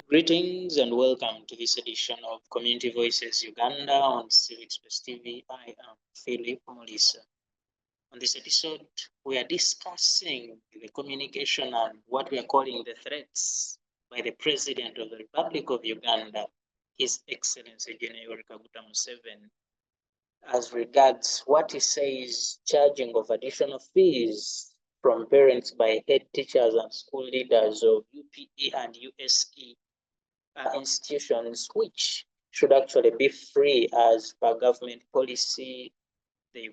Greetings and welcome to this edition of Community Voices Uganda on Civic Space TV. I am Philip Mulisa. On this episode, we are discussing the communication and what we are calling the threats by the President of the Republic of Uganda, His Excellency General Kaguta Museveni, as regards what he says charging of additional fees from parents by head teachers and school leaders of UPE and USE institutions, which should actually be free as per government policy. The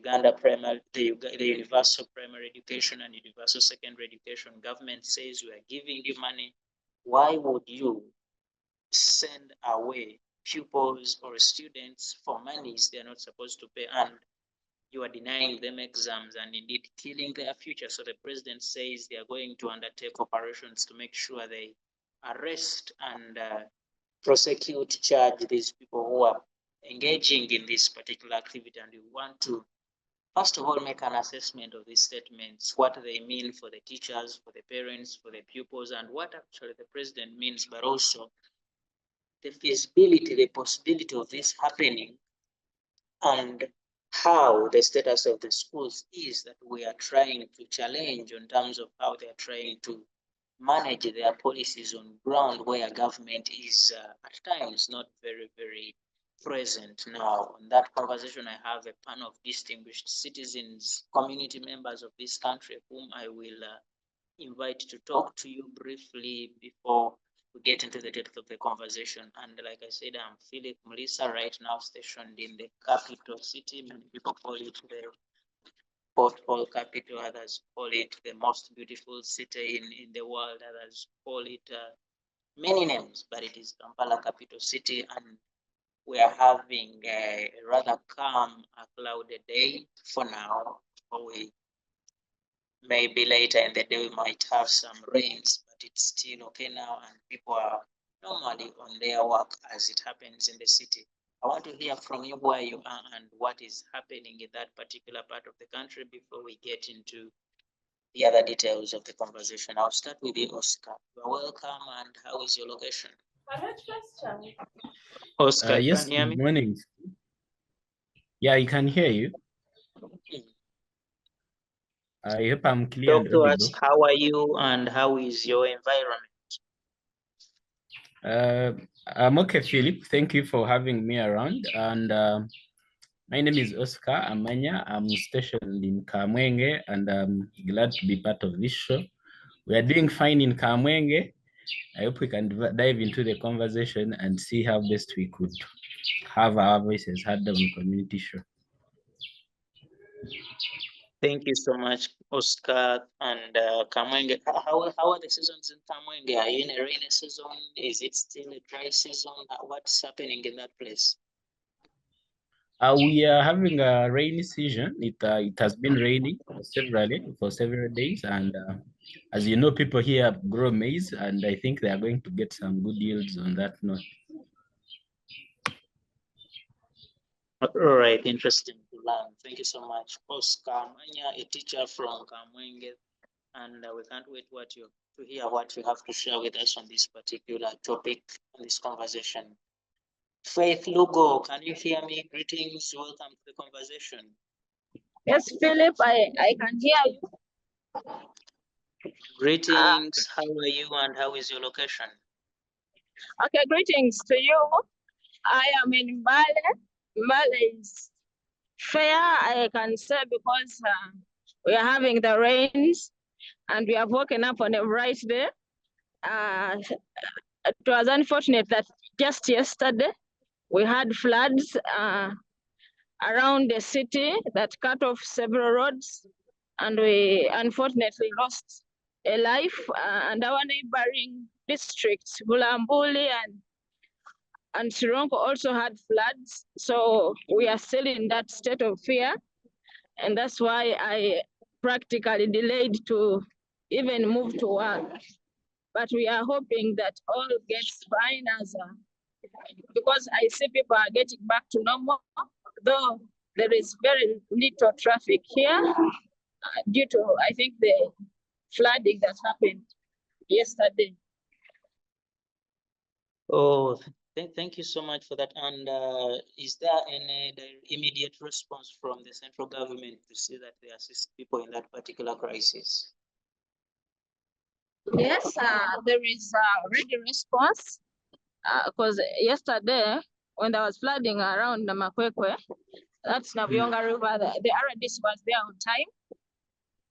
Universal Primary Education and Universal Secondary Education government says we are giving you money. Why would you send away pupils or students for monies they are not supposed to pay, and you are denying them exams and indeed killing their future? So the president says they are going to undertake operations to make sure they arrest and prosecute, charge these people who are engaging in this particular activity. And we want to, first of all, make an assessment of these statements, what they mean for the teachers, for the parents, for the pupils, and what actually the president means, but also the feasibility, the possibility of this happening, and how the status of the schools is that we are trying to challenge in terms of how they are trying to manage their policies on ground, where government is at times not very, very present. Now, on that conversation, I have a panel of distinguished citizens, community members of this country, whom I will invite to talk to you briefly before we get into the depth of the conversation. And like I said, I'm Philip Mulisa, right now stationed in the capital city. Many people call it the football capital, others call it the most beautiful city in the world, others call it many names, but it is Kampala capital city, and we are having a rather calm, cloudy day for now. Maybe later in the day we might have some rains, but it's still okay now, and people are normally on their work as it happens in the city. I want to hear from you where you are and what is happening in that particular part of the country before we get into the other details of the conversation. I'll start with you, Oscar. You're welcome, and how is your location? Oscar, yes, can you hear me? good morning. Yeah, I can hear you. I hope I'm clear and Talk to us. audible. How are you and how is your environment? I'm okay, Philip. Thank you for having me around. And my name is Oscar Amanya. I'm stationed in Kamwenge, and I'm glad to be part of this show. We are doing fine in Kamwenge. I hope we can dive into the conversation and see how best we could have our voices heard on the community show. Thank you so much, Oscar and Kamwenge. How are the seasons in Kamwenge? Are you in a rainy season? Is it still a dry season? What's happening in that place? We are having a rainy season. It has been raining for several days, and as you know, people here grow maize, and I think they are going to get some good yields on that note. All right, interesting to learn. Thank you so much, Oscar Manya, a teacher from Kamwenge, and we can't wait to hear what you have to share with us on this particular topic, on this conversation. Faith Lugo, can you hear me? Greetings, welcome to the conversation. Yes, Philip, I can hear you. Greetings, how are you and how is your location? Okay, greetings to you. I am in Mbale. Mbale is fair, I can say, because we are having the rains and we have woken up on a bright day. It was unfortunate that just yesterday we had floods around the city that cut off several roads, and we unfortunately lost a life, and our neighboring districts, Bulambuli and Sironko, also had floods. So we are still in that state of fear, and that's why I practically delayed to even move to work. But we are hoping that all gets fine because I see people are getting back to normal, though there is very little traffic here due to, I think, the flooding that happened yesterday. Oh, thank you so much for that. And is there any immediate response from the central government to see that they assist people in that particular crisis? Yes, there is already response because yesterday when there was flooding around Namakwekwe, that's Navyonga River, the RDC was there on time,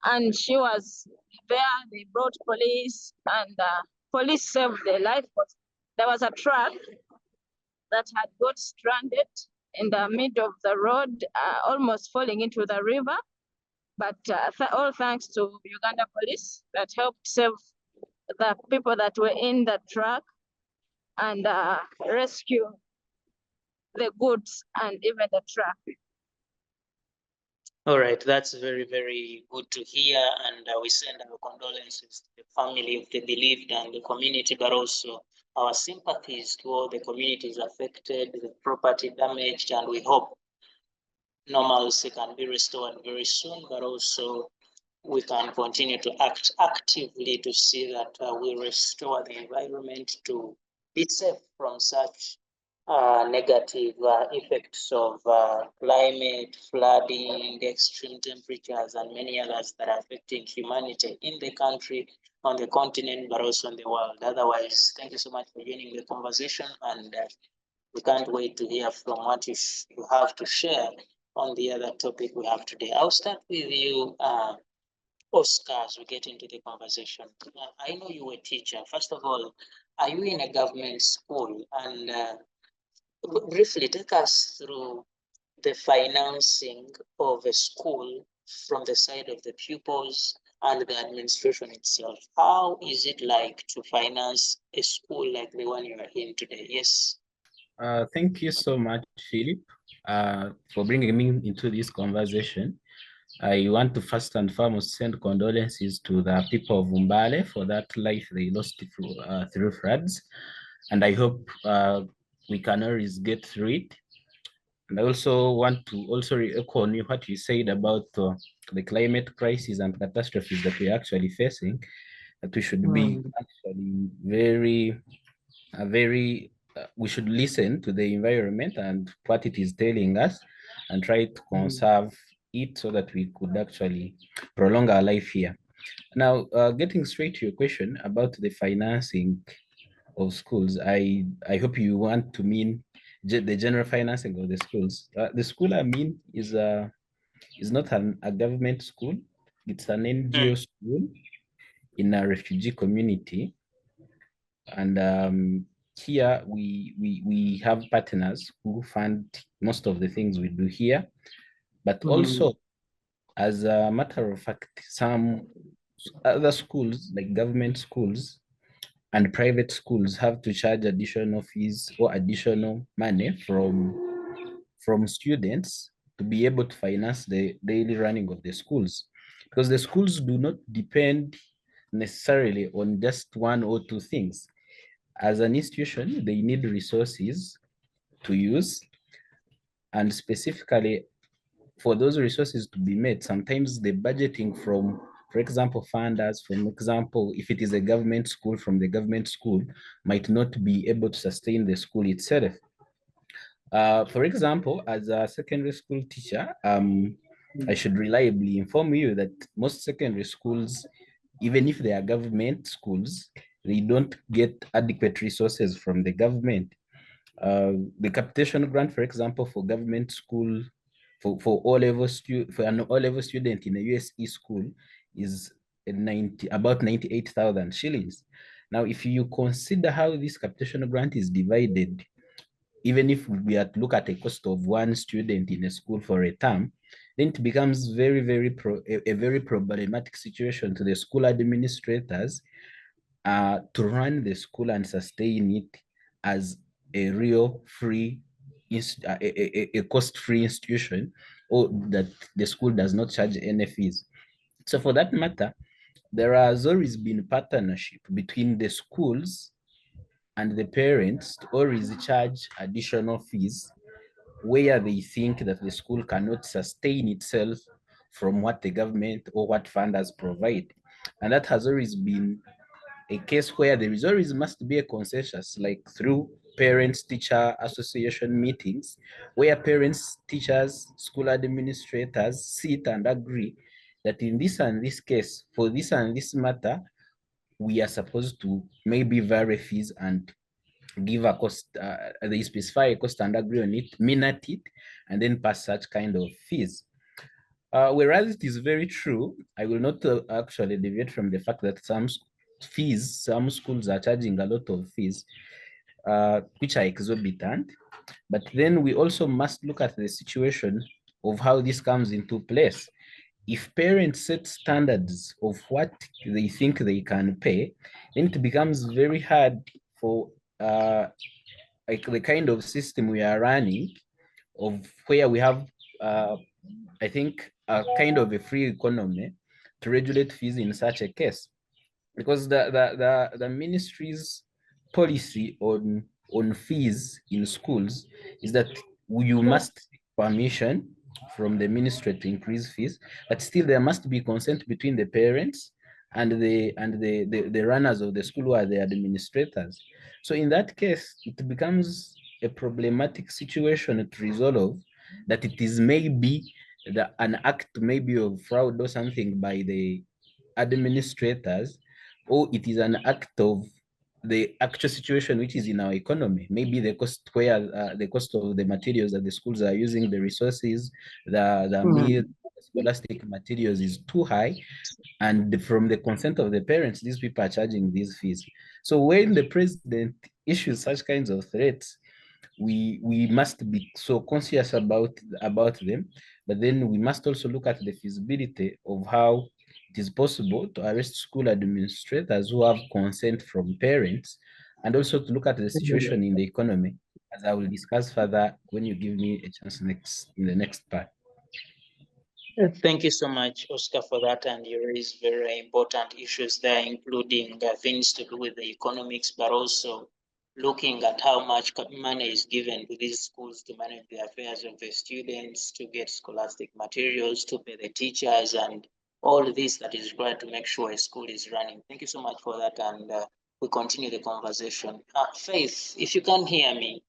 and she was there. They brought police, and police saved their life. There was a truck that had got stranded in the middle of the road, almost falling into the river. But all thanks to Uganda police that helped save the people that were in the truck and rescue the goods and even the truck. All right, that's very, very good to hear. And we send our condolences to the family of the bereaved and the community, but also our sympathies to all the communities affected, the property damaged, and we hope normalcy can be restored very soon, but also we can continue to act actively to see that we restore the environment to be safe from such negative effects of climate, flooding, extreme temperatures, and many others that are affecting humanity in the country, on the continent, but also in the world. Otherwise, thank you so much for joining the conversation, and we can't wait to hear from what you have to share on the other topic we have today. I'll start with you, Oscar, as we get into the conversation. I know you were a teacher. First of all, are you in a government school? And briefly take us through the financing of a school from the side of the pupils and the administration itself. How is it like to finance a school like the one you are in today? Yes. Thank you so much, Philip, for bringing me into this conversation. I want to first and foremost send condolences to the people of Umbale for that life they lost through floods. And I hope we can always get through it. And I also want to also echo on what you said about the climate crisis and catastrophes that we're actually facing, that we should be actually we should listen to the environment and what it is telling us and try to conserve it so that we could actually prolong our life here. Now, getting straight to your question about the financing of schools, I hope you want to mean the general financing of the schools. The school I mean is not a government school. It's an NGO school in a refugee community. And here we have partners who fund most of the things we do here. But also, as a matter of fact, some other schools, like government schools and private schools, have to charge additional fees or additional money from students to be able to finance the daily running of the schools. Because the schools do not depend necessarily on just one or two things. As an institution, they need resources to use, and specifically for those resources to be made, sometimes the budgeting from, for example, funders, for example, if it is a government school, from the government school, might not be able to sustain the school itself. For example, as a secondary school teacher, I should reliably inform you that most secondary schools, even if they are government schools, they don't get adequate resources from the government. The capitation grant, for example, for government school, for for an O-level student in a USE school is about 98,000 shillings. Now, if you consider how this capitation grant is divided, even if we are to look at a cost of one student in a school for a term, then it becomes a very problematic situation to the school administrators to run the school and sustain it as a real free, a cost-free institution, or that the school does not charge any fees. So for that matter, there has always been partnership between the schools and the parents to always charge additional fees where they think that the school cannot sustain itself from what the government or what funders provide. And that has always been a case where there is always must be a consensus, like through parents-teacher association meetings, where parents, teachers, school administrators sit and agree that in this and this case, for this and this matter, we are supposed to maybe vary fees and give a cost, they specify a cost and agree on it, minute it, and then pass such kind of fees. Whereas it is very true, I will not actually deviate from the fact that some schools are charging a lot of fees, which are exorbitant. But then we also must look at the situation of how this comes into place. If parents set standards of what they think they can pay, then it becomes very hard for like the kind of system we are running, of where we have I think a kind of a free economy to regulate fees in such a case, because the ministry's policy on fees in schools is that you must seek permission from the ministry to increase fees, but still there must be consent between the parents and the runners of the school, who are the administrators. So in that case, it becomes a problematic situation to resolve, that it is maybe an act maybe of fraud or something by the administrators, or it is an act of the actual situation which is in our economy. Maybe the cost, where the cost of the materials that the schools are using, the resources, the meal, scholastic materials is too high, and from the consent of the parents, these people are charging these fees. So when the president issues such kinds of threats, we must be so conscious about them, but then we must also look at the feasibility of how it is possible to arrest school administrators who have consent from parents, and also to look at the situation in the economy, as I will discuss further when you give me a chance in the next part. Thank you so much, Oscar, for that. And you raise very important issues there, including things to do with the economics, but also looking at how much money is given to these schools to manage the affairs of the students, to get scholastic materials, to pay the teachers, and all this that is required to make sure a school is running. Thank you so much for that. And we continue the conversation. Faith, if you can hear me,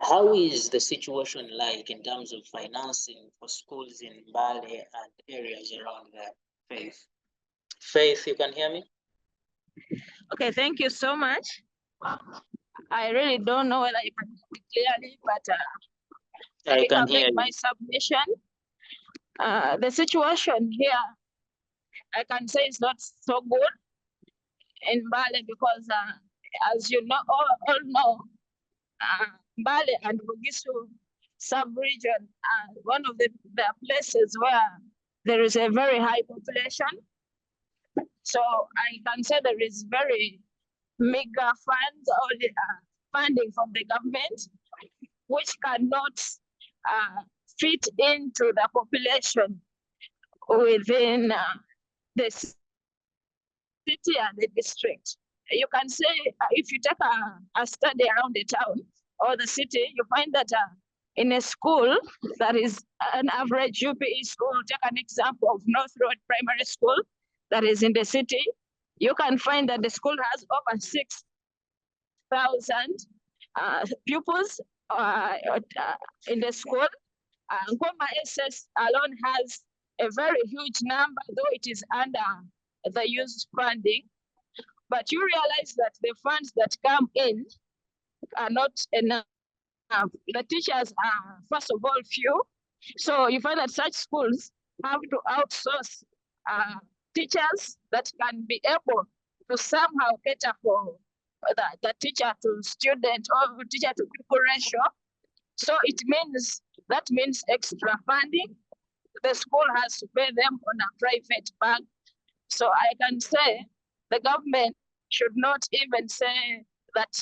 how is the situation like in terms of financing for schools in Mbale and areas around there? Faith, you can hear me? Okay, thank you so much. I really don't know whether you can hear me clearly, but I think I'll make my submission. The situation here, I can say, is not so good in Mbale because, as you know, all know, Mbale and Bugisu sub-region are one of the places where there is a very high population. So I can say there is very meager funds or funding from the government, which cannot fit into the population within the city and the district. You can say, if you take a study around the town or the city, you find that in a school that is an average UPE school, take an example of North Road Primary School that is in the city, you can find that the school has over 6,000 pupils in the school. Ngoma SS alone has a very huge number, though it is under the youth funding. But you realize that the funds that come in are not enough. The teachers are, first of all, few. So you find that such schools have to outsource teachers that can be able to somehow cater for the teacher to student or teacher to pupil ratio. So that means extra funding. The school has to pay them on a private bank. So I can say the government should not even say that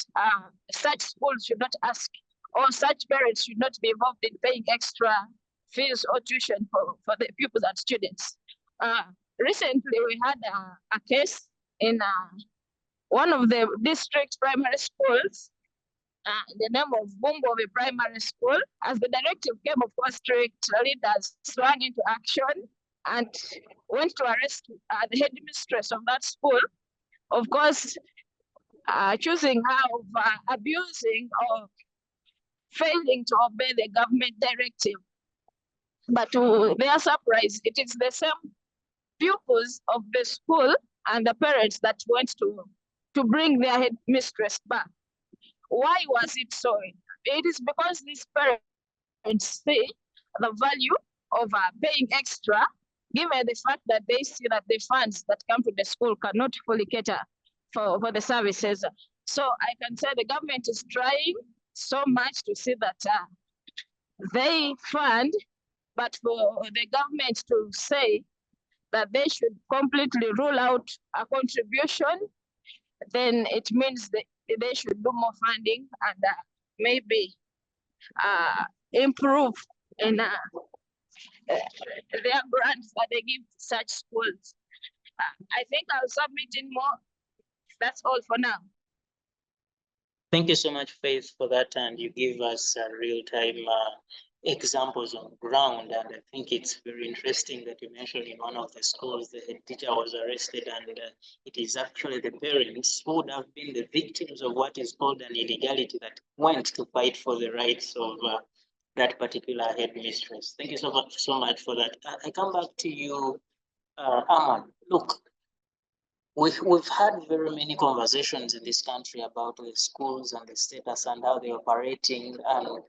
such schools should not ask, or such parents should not be involved in paying extra fees or tuition for the pupils and students. Recently, we had a case in one of the district primary schools, the name of Bumbove Primary School. As the directive came, of course, district leaders swung into action and went to arrest the headmistress of that school of course, choosing how of abusing or failing to obey the government directive. But to their surprise, it is the same pupils of the school and the parents that went to bring their headmistress back. Why was it so? It is because these parents see the value of paying extra, given the fact that they see that the funds that come to the school cannot fully cater for the services. So I can say the government is trying so much to see that they fund, but for the government to say that they should completely rule out a contribution, then it means that they should do more funding and maybe improve in their grants that they give to such schools. I think I'll submit in more. That's all for now. Thank you so much, Faith, for that. And you give us real-time examples on ground. And I think it's very interesting that you mentioned in one of the schools, the head teacher was arrested, and it is actually the parents who would have been the victims of what is called an illegality that went to fight for the rights of that particular headmistress. Thank you so much for that. I come back to you, Aman. Look, we've had very many conversations in this country about the schools and the status and how they're operating. And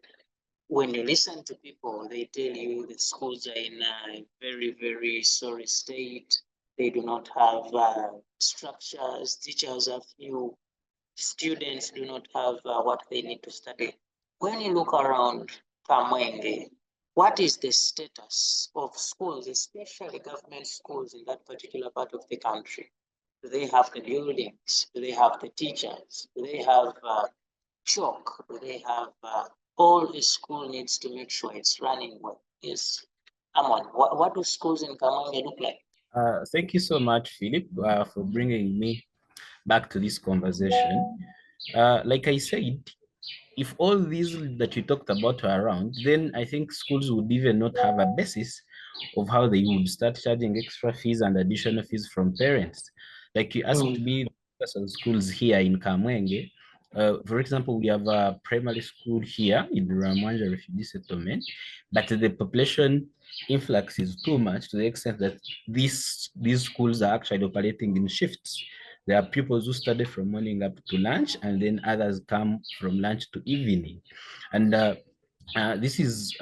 when you listen to people, they tell you the schools are in a very, very sorry state. They do not have structures. Teachers are few. Students do not have what they need to study. When you look around Kamwenge, what is the status of schools, especially government schools in that particular part of the country? Do they have the buildings? Do they have the teachers? Do they have chalk? Do they have all a school needs to make sure it's running well? Yes. Amon, what do schools in Kamwenge look like? Thank you so much, Philip, for bringing me back to this conversation. Like I said, if all these that you talked about are around, then I think schools would even not have a basis of how they would start charging extra fees and additional fees from parents. Like you asked me, some schools here in Kamwenge. For example, we have a primary school here in Ramwanja Refugee Settlement, but the population influx is too much to the extent that these schools are actually operating in shifts. There are pupils who study from morning up to lunch, and then others come from lunch to evening. And this is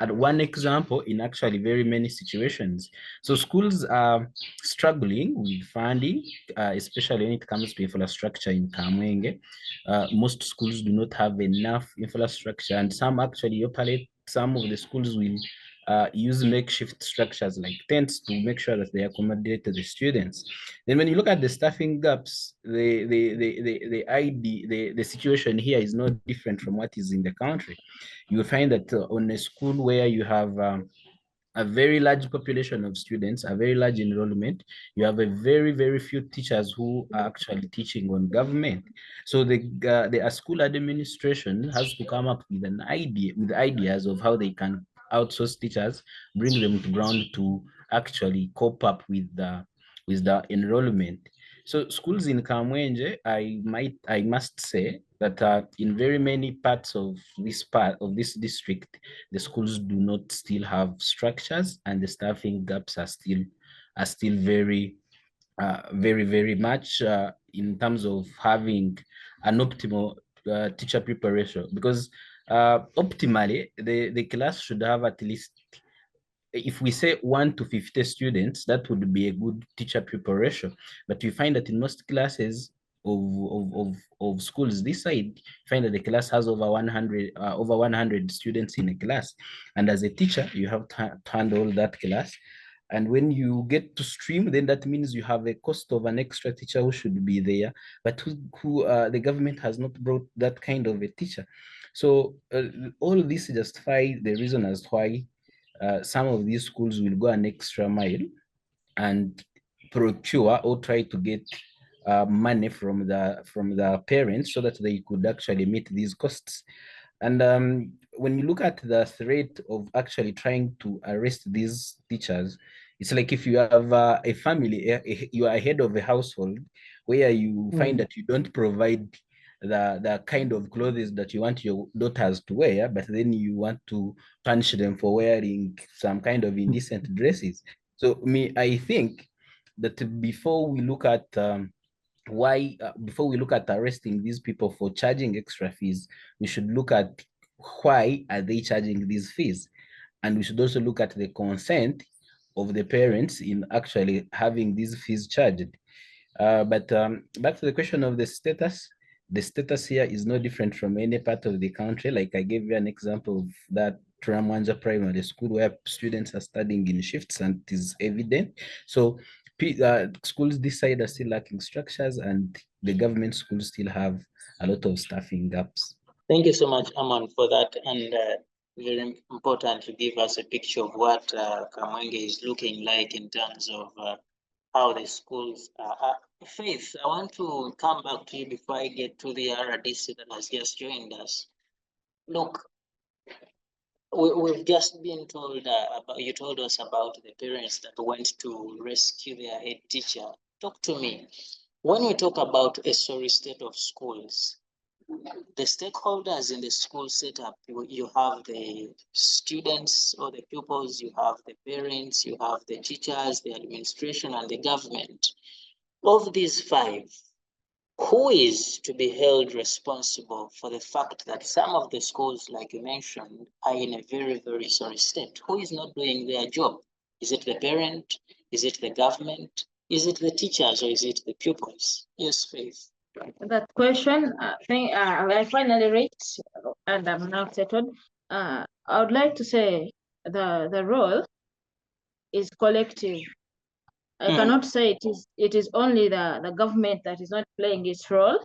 one example in actually very many situations. So schools are struggling with funding, especially when it comes to infrastructure in Kamwenge. Most schools do not have enough infrastructure, and some actually operate, some of the schools will use makeshift structures like tents to make sure that they accommodate the students. Then when you look at the staffing gaps, the situation here is not different from what is in the country. You will find that on a school where you have a very large population of students, a very large enrollment, you have a very, very few teachers who are actually teaching on government. So the school administration has to come up with with ideas of how they can outsource teachers, bring them to ground to actually cope up with the enrollment. So schools in Kamwenje, I must say that in very many parts of this district, the schools do not still have structures, and the staffing gaps are still very much in terms of having an optimal teacher pupil ratio, because optimally the class should have at least, if we say 1 to 50 students, that would be a good teacher pupil ratio. But you find that in most classes of schools this side, you find that the class has over 100 students in a class. And as a teacher, you have to handle that class. And when you get to stream, then that means you have a cost of an extra teacher who should be there, but who the government has not brought that kind of a teacher. So all this justify the reason as to why some of these schools will go an extra mile and procure or try to get money from the parents so that they could actually meet these costs. And when you look at the threat of actually trying to arrest these teachers, It's like if you have a family, you are head of a household where you find that you don't provide the kind of clothes that you want your daughters to wear, but then you want to punish them for wearing some kind of indecent dresses. So I think that before we look at before we look at arresting these people for charging extra fees, we should look at why are they charging these fees, and we should also look at the consent of the parents in actually having these fees charged. But back to the question of the status here is no different from any part of the country. Like I gave you an example of that Turamwanja Primary School where students are studying in shifts and it is evident. So schools this side are still lacking structures and the government schools still have a lot of staffing gaps. Thank you so much, Aman, for that. And very important to give us a picture of what Kamwenge is looking like in terms of how the schools are. Faith, I want to come back to you before I get to the RDC that has just joined us. Look, we've just been told about, you told us about the parents that went to rescue their head teacher. Talk to me. When we talk about a sorry state of schools, the stakeholders in the school setup, you have the students or the pupils, you have the parents, you have the teachers, the administration, and the government. Of these five, who is to be held responsible for the fact that some of the schools, like you mentioned, are in a very, very sorry state? Who is not doing their job? Is it the parent? Is it the government? Is it the teachers, or is it the pupils? Yes, Faith. That question, I finally reached and I'm now settled. I would like to say the role is collective. I cannot say it is only the government that is not playing its role.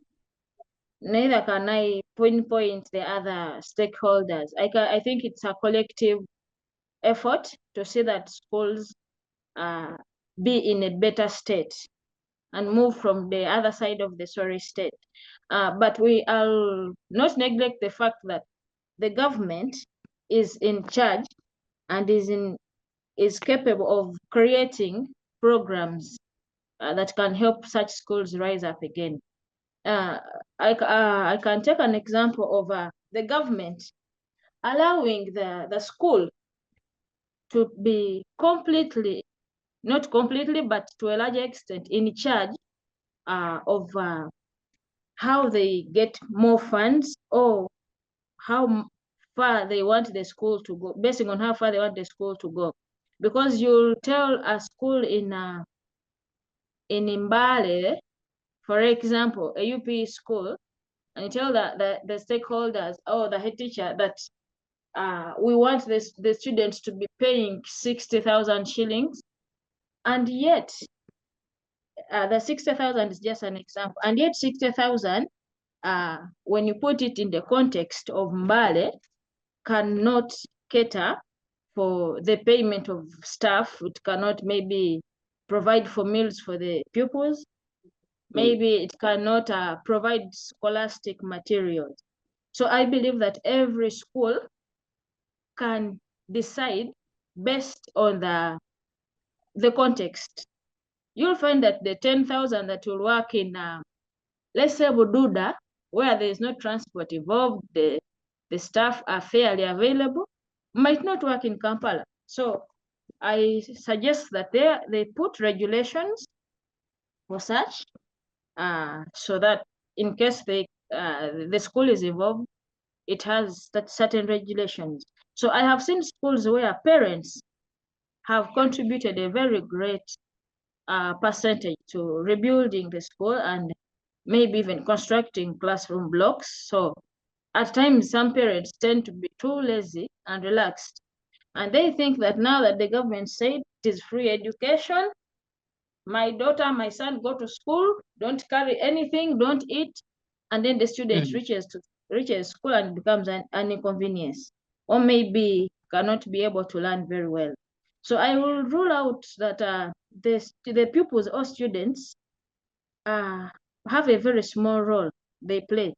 Neither can I pinpoint the other stakeholders. I think it's a collective effort to see that schools be in a better state and move from the other side of the sorry state. But we will not neglect the fact that the government is in charge and is capable of creating programs that can help such schools rise up again. I can take an example of the government allowing the school to be completely, not completely, but to a large extent in charge of how they get more funds or how far they want the school to go, basing on how far they want the school to go. Because you'll tell a school in Mbale, for example, a UP school, and you tell the stakeholders or the head teacher that we want the students to be paying 60,000 shillings, and yet the 60,000 is just an example, and yet 60,000, when you put it in the context of Mbale, cannot cater for the payment of staff. It cannot maybe provide for meals for the pupils. Maybe it cannot provide scholastic materials. So I believe that every school can decide based on the context. You'll find that the 10,000 that will work in, let's say, Bududa, where there is no transport involved, the staff are fairly available, might not work in Kampala. So I suggest that they put regulations for such, so that in case the school is involved, it has that certain regulations. So I have seen schools where parents have contributed a very great percentage to rebuilding the school and maybe even constructing classroom blocks. So at times, some parents tend to be too lazy and relaxed. And they think that now that the government said it is free education, my daughter, my son go to school, don't carry anything, don't eat, and then the student reaches school and becomes an inconvenience, or maybe cannot be able to learn very well. So I will rule out that the pupils or students have a very small role they play,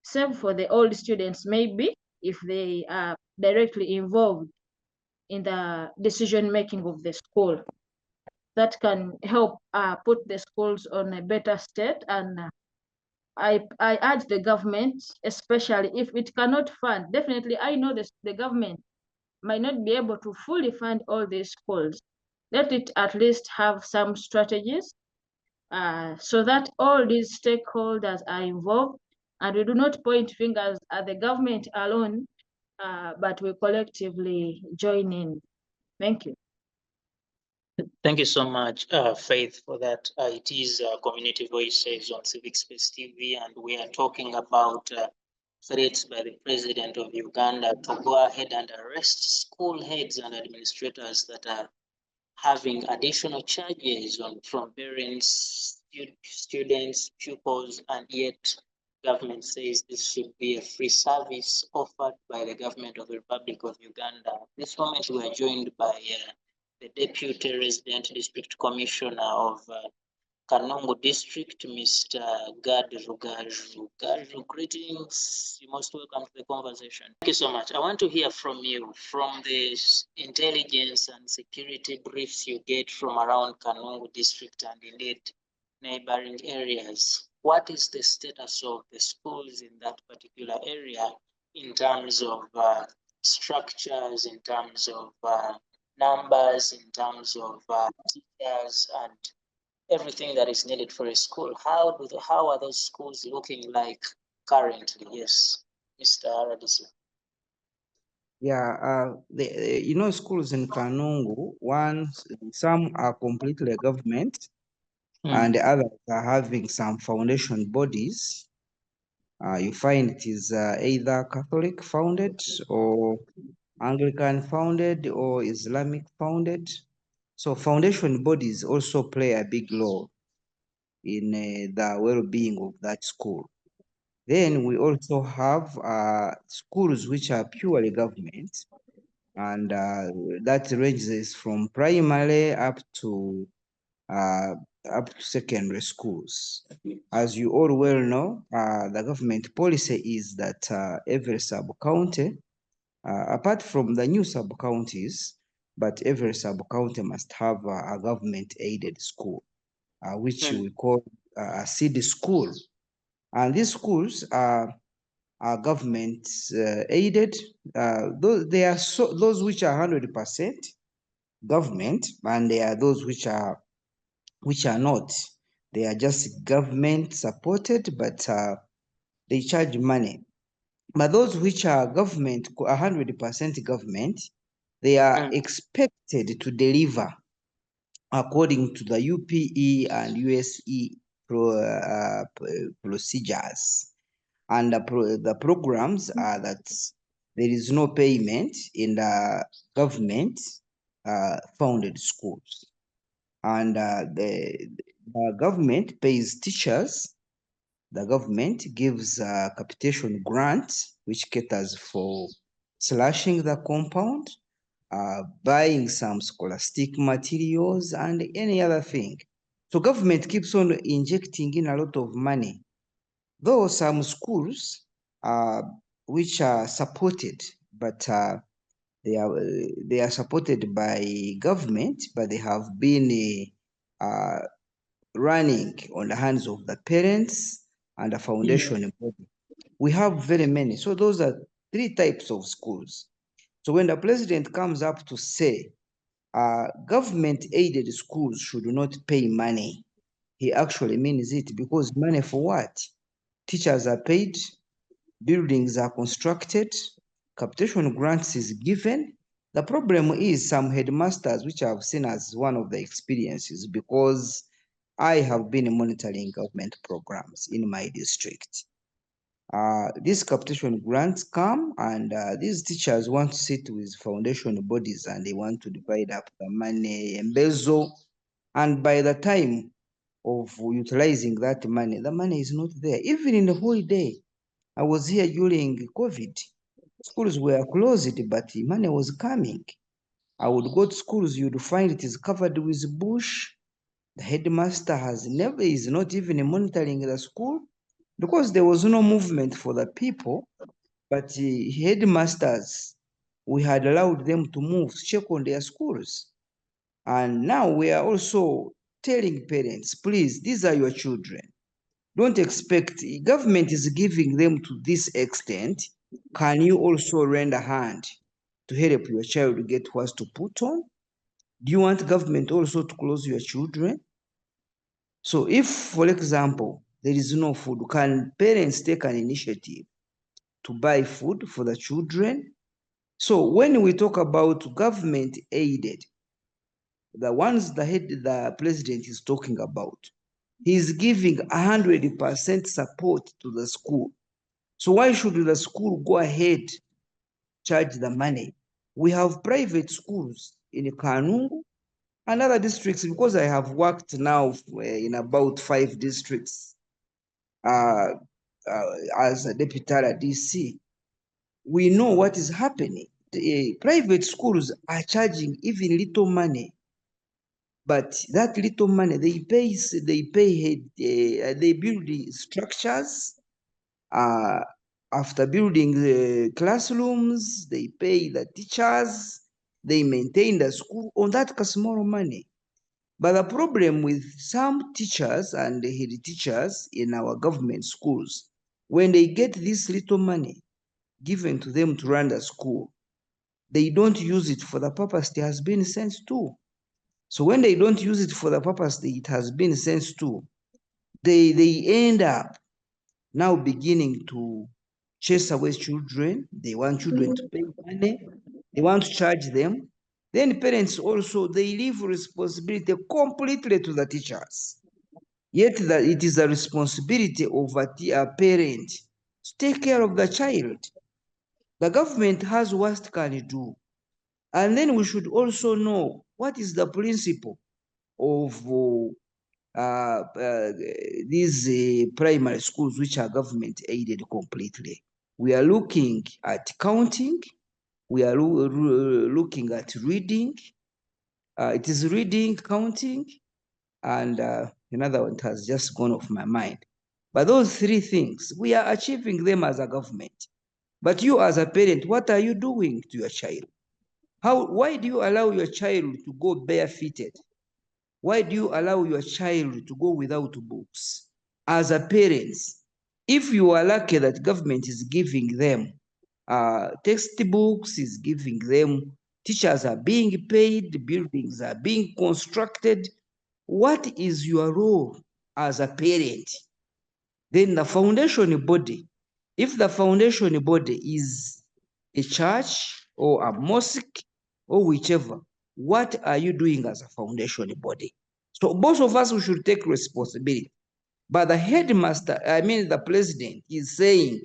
save for the old students, maybe, if they are directly involved in the decision making of the school. that can help put the schools on a better state. And I urge the government, especially if it cannot fund, definitely I know the government might not be able to fully fund all these schools. Let it at least have some strategies so that all these stakeholders are involved, and we do not point fingers at the government alone, but we collectively join in. Thank you. Thank you so much, Faith, for that. It is Community Voices on Civic Space TV, and we are talking about threats by the President of Uganda to go ahead and arrest school heads and administrators that are having additional charges from parents, students, pupils, and yet government says this should be a free service offered by the government of the Republic of Uganda. This moment we are joined by the Deputy Resident District Commissioner of Kanungu District, Mr. Gaju. Gaju, greetings. You're most welcome to the conversation. Thank you so much. I want to hear from you, from the intelligence and security briefs you get from around Kanungu District and indeed neighboring areas. What is the status of the schools in that particular area in terms of structures, in terms of numbers, in terms of teachers and everything that is needed for a school? How are those schools looking like currently? Yes, Mr. Aradisi. Yeah, schools in Kanungu, some are completely government, and the others are having some foundation bodies. You find it is either Catholic founded or Anglican founded or Islamic founded. So foundation bodies also play a big role in the well-being of that school. Then we also have schools which are purely government, and that ranges from primary up to secondary schools. As you all well know, the government policy is that every sub-county, apart from the new sub-counties, but every sub-county must have a government-aided school, which we call a seed school. And these schools are government aided. Those which are 100% government, and there are those which are not. They are just government supported, but they charge money. But those which are government, 100% government, they are expected to deliver according to the UPE and USE procedures. And the programs are that there is no payment in the government founded schools. And the government pays teachers. The government gives a capitation grant, which caters for slashing the compound, buying some scholastic materials, and any other thing. So government keeps on injecting in a lot of money. Though some schools which are supported, but they are supported by government, but they have been running on the hands of the parents and the foundation body. We have very many. So those are 3 types of schools. So when the president comes up to say government-aided schools should not pay money, he actually means it, because money for what? Teachers are paid, buildings are constructed, capitation grants is given. The problem is some headmasters, which I've seen as one of the experiences, because I have been monitoring government programs in my district. These capitation grants come, and these teachers want to sit with foundation bodies and they want to divide up the money, embezzle. And by the time of utilizing that money, the money is not there. Even in the holiday, I was here during COVID. Schools were closed, but money was coming. I would go to schools, you'd find it is covered with bush. The headmaster is not even monitoring the school, because there was no movement for the people. But headmasters, we had allowed them to move, check on their schools. And now we are also telling parents, please, these are your children. Don't expect, government is giving them to this extent. Can you also lend a hand to help your child get what to put on? Do you want government also to close your children? So if, for example, there is no food, can parents take an initiative to buy food for the children? So when we talk about government aided, the ones the president is talking about, he's giving 100% support to the school. So why should the school go ahead, charge the money? We have private schools in Kanungu and other districts, because I have worked now in about 5 districts as a deputy DC. We know what is happening. The private schools are charging even little money, but that little money they build the structures. After building the classrooms, they pay the teachers, they maintain the school on that small money. But the problem with some teachers and head teachers in our government schools, when they get this little money given to them to run the school, they don't use it for the purpose it has been sent to. So when they don't use it for the purpose that it has been sent to, they end up now beginning to chase away children. They want children to pay money. They want to charge them. Then parents also, they leave responsibility completely to the teachers. Yet that it is a responsibility of a parent to take care of the child. The government has what can it do. And then we should also know what is the principle of these primary schools which are government aided completely. We are looking at counting. We are looking at reading. It is reading, counting, and another one has just gone off my mind. But those 3 things, we are achieving them as a government. But you as a parent, what are you doing to your child? Why do you allow your child to go barefooted? Why do you allow your child to go without books? As a parent, if you are lucky that government is giving them textbooks, is giving them, teachers are being paid, buildings are being constructed, what is your role as a parent? Then the foundation body, if the foundation body is a church or a mosque or whichever, what are you doing as a foundation body? So both of us, we should take responsibility. But the headmaster, the president, is saying,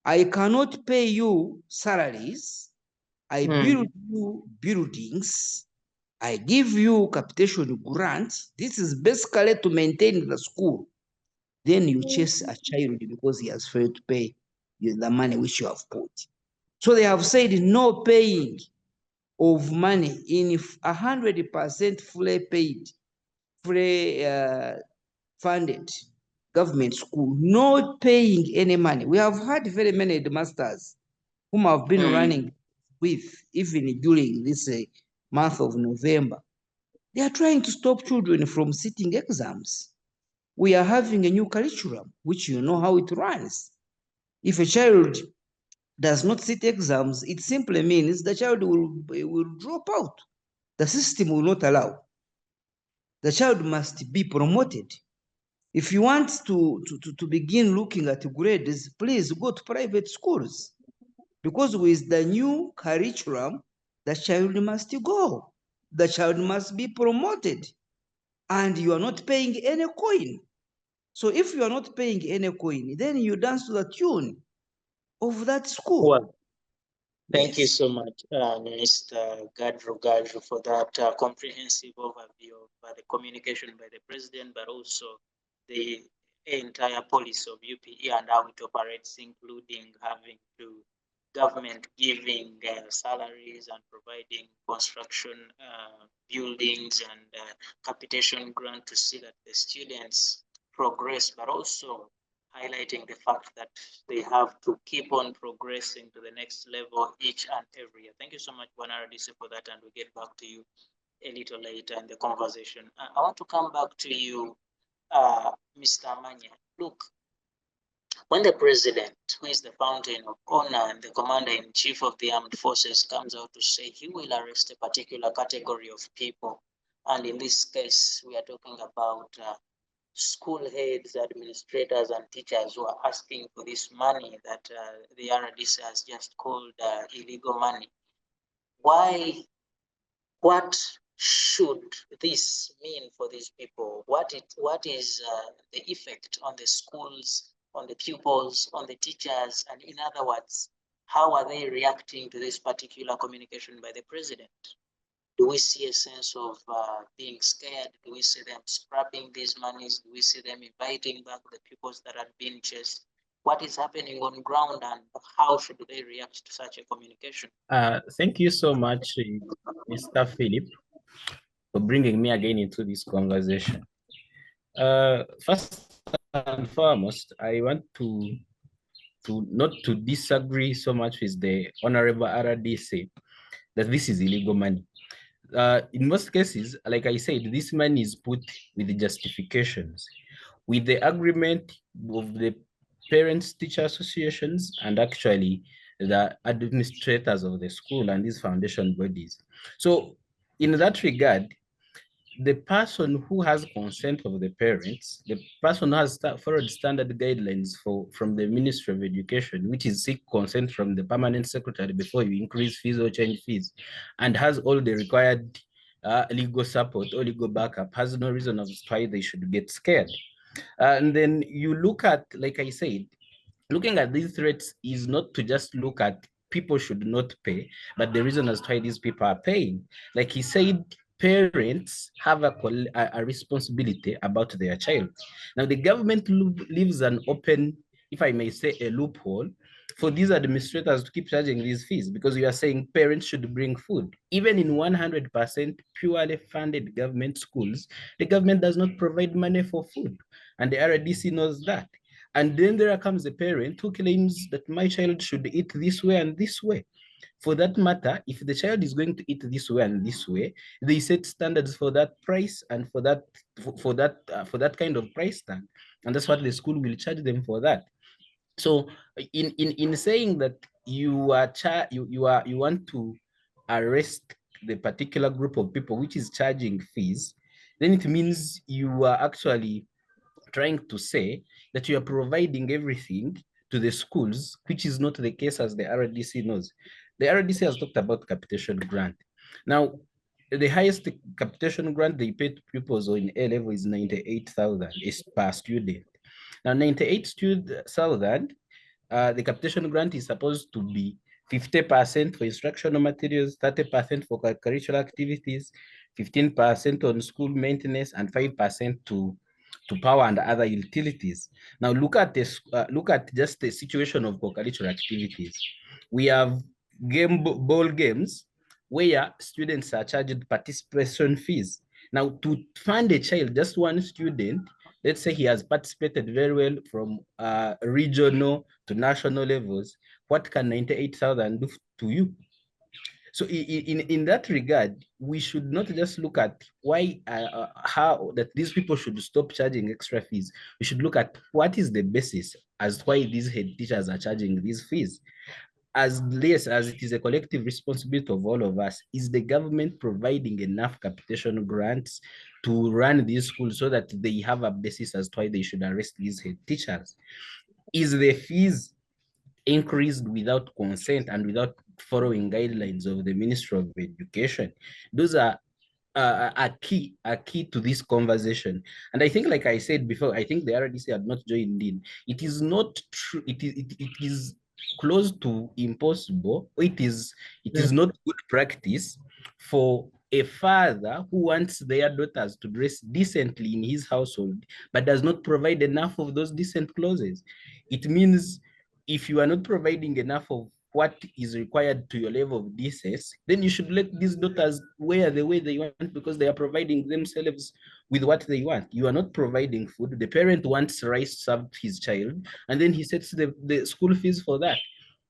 I cannot pay you salaries. I build you buildings. I give you capitation grants. This is basically to maintain the school. Then you chase a child because he has failed to pay you the money which you have put. So they have said no paying of money in 100% fully paid, fully funded government school, not paying any money. We have had very many headmasters whom have been running with, even during this month of November. They are trying to stop children from sitting exams. We are having a new curriculum, which you know how it runs. If a child does not sit exams, it simply means the child will drop out. The system will not allow. The child must be promoted. If you want to begin looking at grades, please go to private schools. Because with the new curriculum, the child must go. The child must be promoted. And you are not paying any coin. So if you are not paying any coin, then you dance to the tune of that school. Well, thank you so much, Mr. Gadru, for that comprehensive overview of the communication by the president, but also the entire policy of UPE and how it operates, including having to government giving salaries and providing construction buildings and capitation grant to see that the students progress, but also highlighting the fact that they have to keep on progressing to the next level each and every year. Thank you so much, Bwana Radise, for that, and we'll get back to you a little later in the conversation. I want to come back to you, Mr. Amanya. Look, when the president, who is the fountain of honor and the commander-in-chief of the armed forces, comes out to say he will arrest a particular category of people, and in this case, we are talking about school heads, administrators, and teachers who are asking for this money that the RDC has just called illegal money. What should this mean for these people? What is the effect on the schools, on the pupils, on the teachers, and in other words, how are they reacting to this particular communication by the president? Do we see a sense of being scared? Do we see them scrapping these monies? Do we see them inviting back the pupils that had been chased? What is happening on ground, and how should they react to such a communication? Thank you so much, Mr. Philip, for bringing me again into this conversation. First and foremost, I want to not to disagree so much with the Honorable RDC that this is illegal money. In most cases, like I said, this money is put with the justifications, with the agreement of the parents, teacher associations, and actually the administrators of the school and these foundation bodies. So in that regard, the person who has consent of the parents, the person who has followed standard guidelines from the Ministry of Education, which is seek consent from the permanent secretary before you increase fees or change fees, and has all the required legal support or legal backup, has no reason of why they should get scared. And then you look at, like I said, looking at these threats is not to just look at people should not pay, but the reason as to why these people are paying. Like he said, parents have a responsibility about their child. Now, the government leaves an open, if I may say, a loophole for these administrators to keep charging these fees, because you are saying parents should bring food. Even in 100% purely funded government schools, the government does not provide money for food, and the RDC knows that. And then there comes a parent who claims that my child should eat this way and this way. For that matter, if the child is going to eat this way and this way, they set standards for that price and for that kind of price tag, and that's what the school will charge them for that. So, in saying that you want to arrest the particular group of people which is charging fees, then it means you are actually trying to say that you are providing everything to the schools, which is not the case, as the RDC knows. The RDC has talked about capitation grant. Now, the highest capitation grant they pay to pupils in A level is 98,000 per student. Now, 98,000, the capitation grant is supposed to be 50% for instructional materials, 30% for curricular activities, 15% on school maintenance, and 5% to power and other utilities. Now look at this. Look at just the situation of co-curricular activities. We have ball games where students are charged participation fees. Now to fund a child, just one student, let's say he has participated very well from regional to national levels, what can 98,000 do to you? So in that regard, we should not just look at why, how that these people should stop charging extra fees. We should look at what is the basis as to why these head teachers are charging these fees. As less as it is a collective responsibility of all of us, is the government providing enough capitation grants to run these schools so that they have a basis as to why they should arrest these head teachers? Is the fees increased without consent and without following guidelines of the Ministry of Education? Those are a key to this conversation. And I think, like I said before, I think the RDC had not joined in. It is not true. It is close to impossible. It is not good practice for a father who wants their daughters to dress decently in his household, but does not provide enough of those decent clothes. It means if you are not providing enough of what is required to your level of decency, then you should let these daughters wear the way they want, because they are providing themselves with what they want. You are not providing food. The parent wants rice served to his child, and then he sets the school fees for that.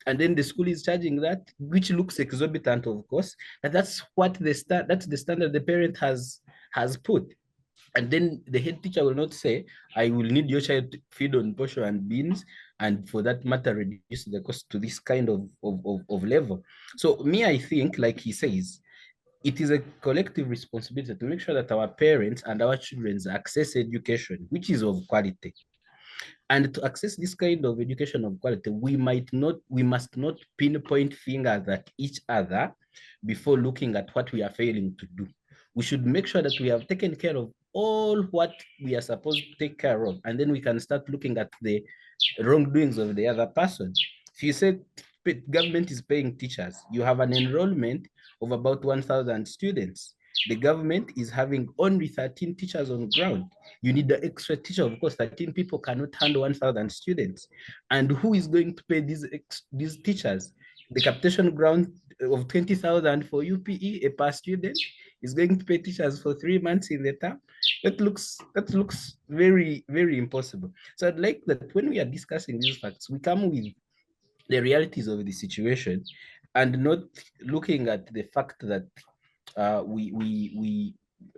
and then the school is charging that, which looks exorbitant, of course, but that's the standard the parent has put. And then the head teacher will not say, I will need your child to feed on posho and beans, and for that matter, reduce the cost to this kind of level. So me, I think, like he says, it is a collective responsibility to make sure that our parents and our children access education, which is of quality. And to access this kind of education of quality, we must not pinpoint fingers at each other before looking at what we are failing to do. We should make sure that we have taken care of all what we are supposed to take care of, and then we can start looking at the wrongdoings of the other person. If you said government is paying teachers, you have an enrollment of about 1,000 students. The government is having only 13 teachers on ground. You need the extra teacher. Of course, 13 people cannot handle 1,000 students. And who is going to pay these teachers? The capitation grant of 20,000 for UPE per student is going to pay teachers for 3 months in the term. That looks very, very impossible. So I'd like that when we are discussing these facts, we come with the realities of the situation and not looking at the fact that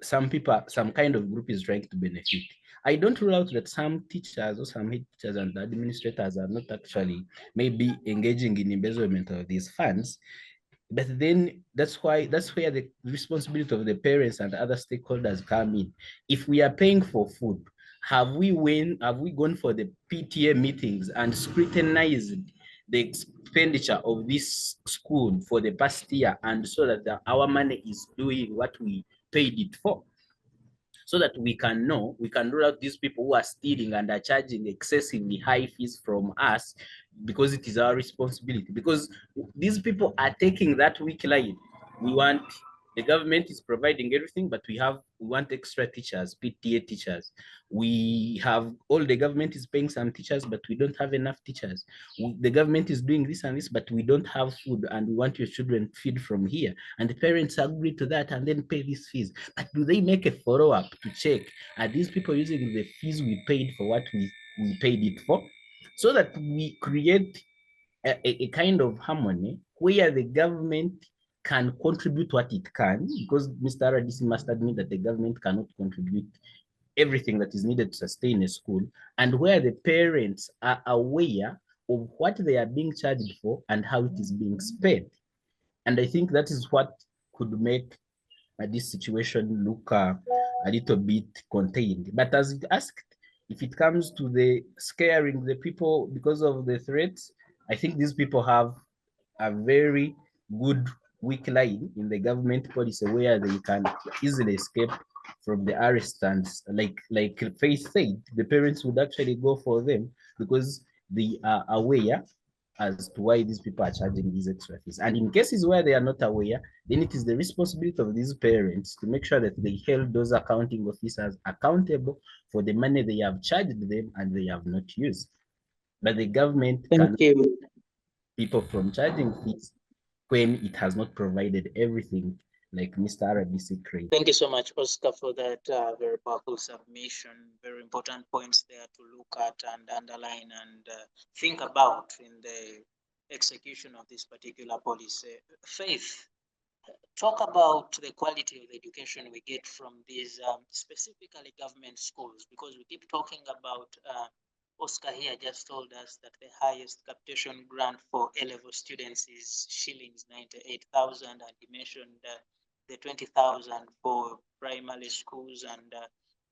some kind of group is trying to benefit. I don't rule out that some teachers or some head teachers and administrators are not actually maybe engaging in embezzlement of these funds, but then that's where the responsibility of the parents and other stakeholders come in. If we are paying for food, have we gone for the PTA meetings and scrutinized the expenditure of this school for the past year, and so that our money is doing what we paid it for? So that we can rule out these people who are stealing and are charging excessively high fees from us, because it is our responsibility. Because these people are taking that weak line. The government is providing everything, but we want extra teachers, PTA teachers. All the government is paying some teachers, but we don't have enough teachers. The government is doing this and this, but we don't have food, and we want your children feed from here. And the parents agree to that and then pay these fees. But do they make a follow-up to check, are these people using the fees we paid for what we paid it for? So that we create a kind of harmony where the government can contribute what it can, because Mr. Radisi must admit that the government cannot contribute everything that is needed to sustain a school, and where the parents are aware of what they are being charged for and how it is being spent. And I think that is what could make this situation look a little bit contained. But as it asked, if it comes to the scaring the people because of the threats, I think these people have a very good weak line in the government policy where they can easily escape from the arrest. And like Faith said, the parents would actually go for them because they are aware as to why these people are charging these extra fees. And in cases where they are not aware, then it is the responsibility of these parents to make sure that they hold those accounting officers accountable for the money they have charged them and they have not used. But the government can Thank you. people from charging fees when it has not provided everything, like Mr. Radisi created. Thank you so much, Oscar, for that very powerful submission. Very important points there to look at and underline and think about in the execution of this particular policy. Faith, talk about the quality of the education we get from these specifically government schools, because we keep talking about Oscar here just told us that the highest capitation grant for A-level students is shillings 98,000, and he mentioned the 20,000 for primary schools and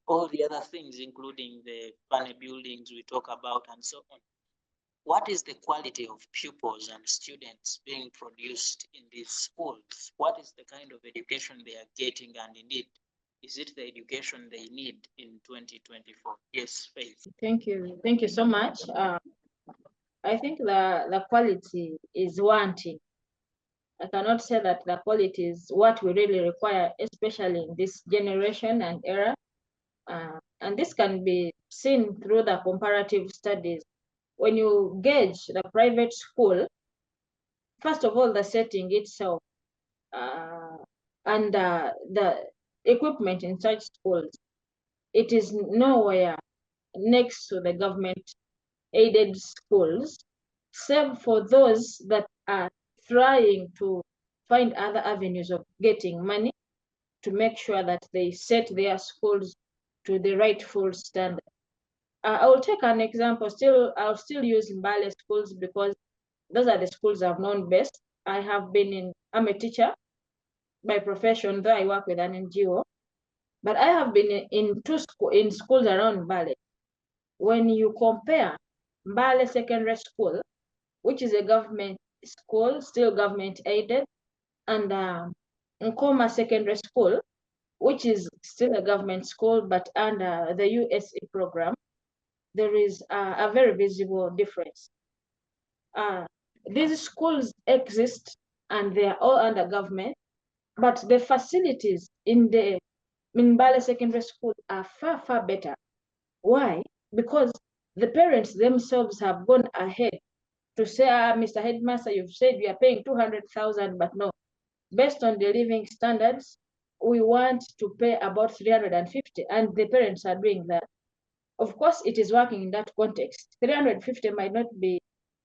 all the other things, including the funny buildings we talk about and so on. What is the quality of pupils and students being produced in these schools? What is the kind of education they are getting, and indeed, is it the education they need in 2024? Yes, Faith. Thank you so much. I think the quality is wanting. I cannot say that the quality is what we really require, especially in this generation and era. And this can be seen through the comparative studies. When you gauge the private school, first of all, the setting itself and the equipment in such schools, it is nowhere next to the government aided schools. save for those that are trying to find other avenues of getting money to make sure that they set their schools to the rightful standard. I will take an example. I'll still use Mbale schools because those are the schools I've known best. I'm a teacher by profession, though I work with an NGO, but I have been in schools around Mbale. When you compare Mbale Secondary School, which is a government school, still government aided, and Nkoma Secondary School, which is still a government school, but under the USA program, there is a very visible difference. These schools exist and they are all under government, but the facilities in the Mbale Secondary School are far, far better. Why? Because the parents themselves have gone ahead to say, Mr. Headmaster, you've said we are paying 200,000, but no, based on the living standards, we want to pay about 350, and the parents are doing that. Of course, it is working in that context. 350 might not be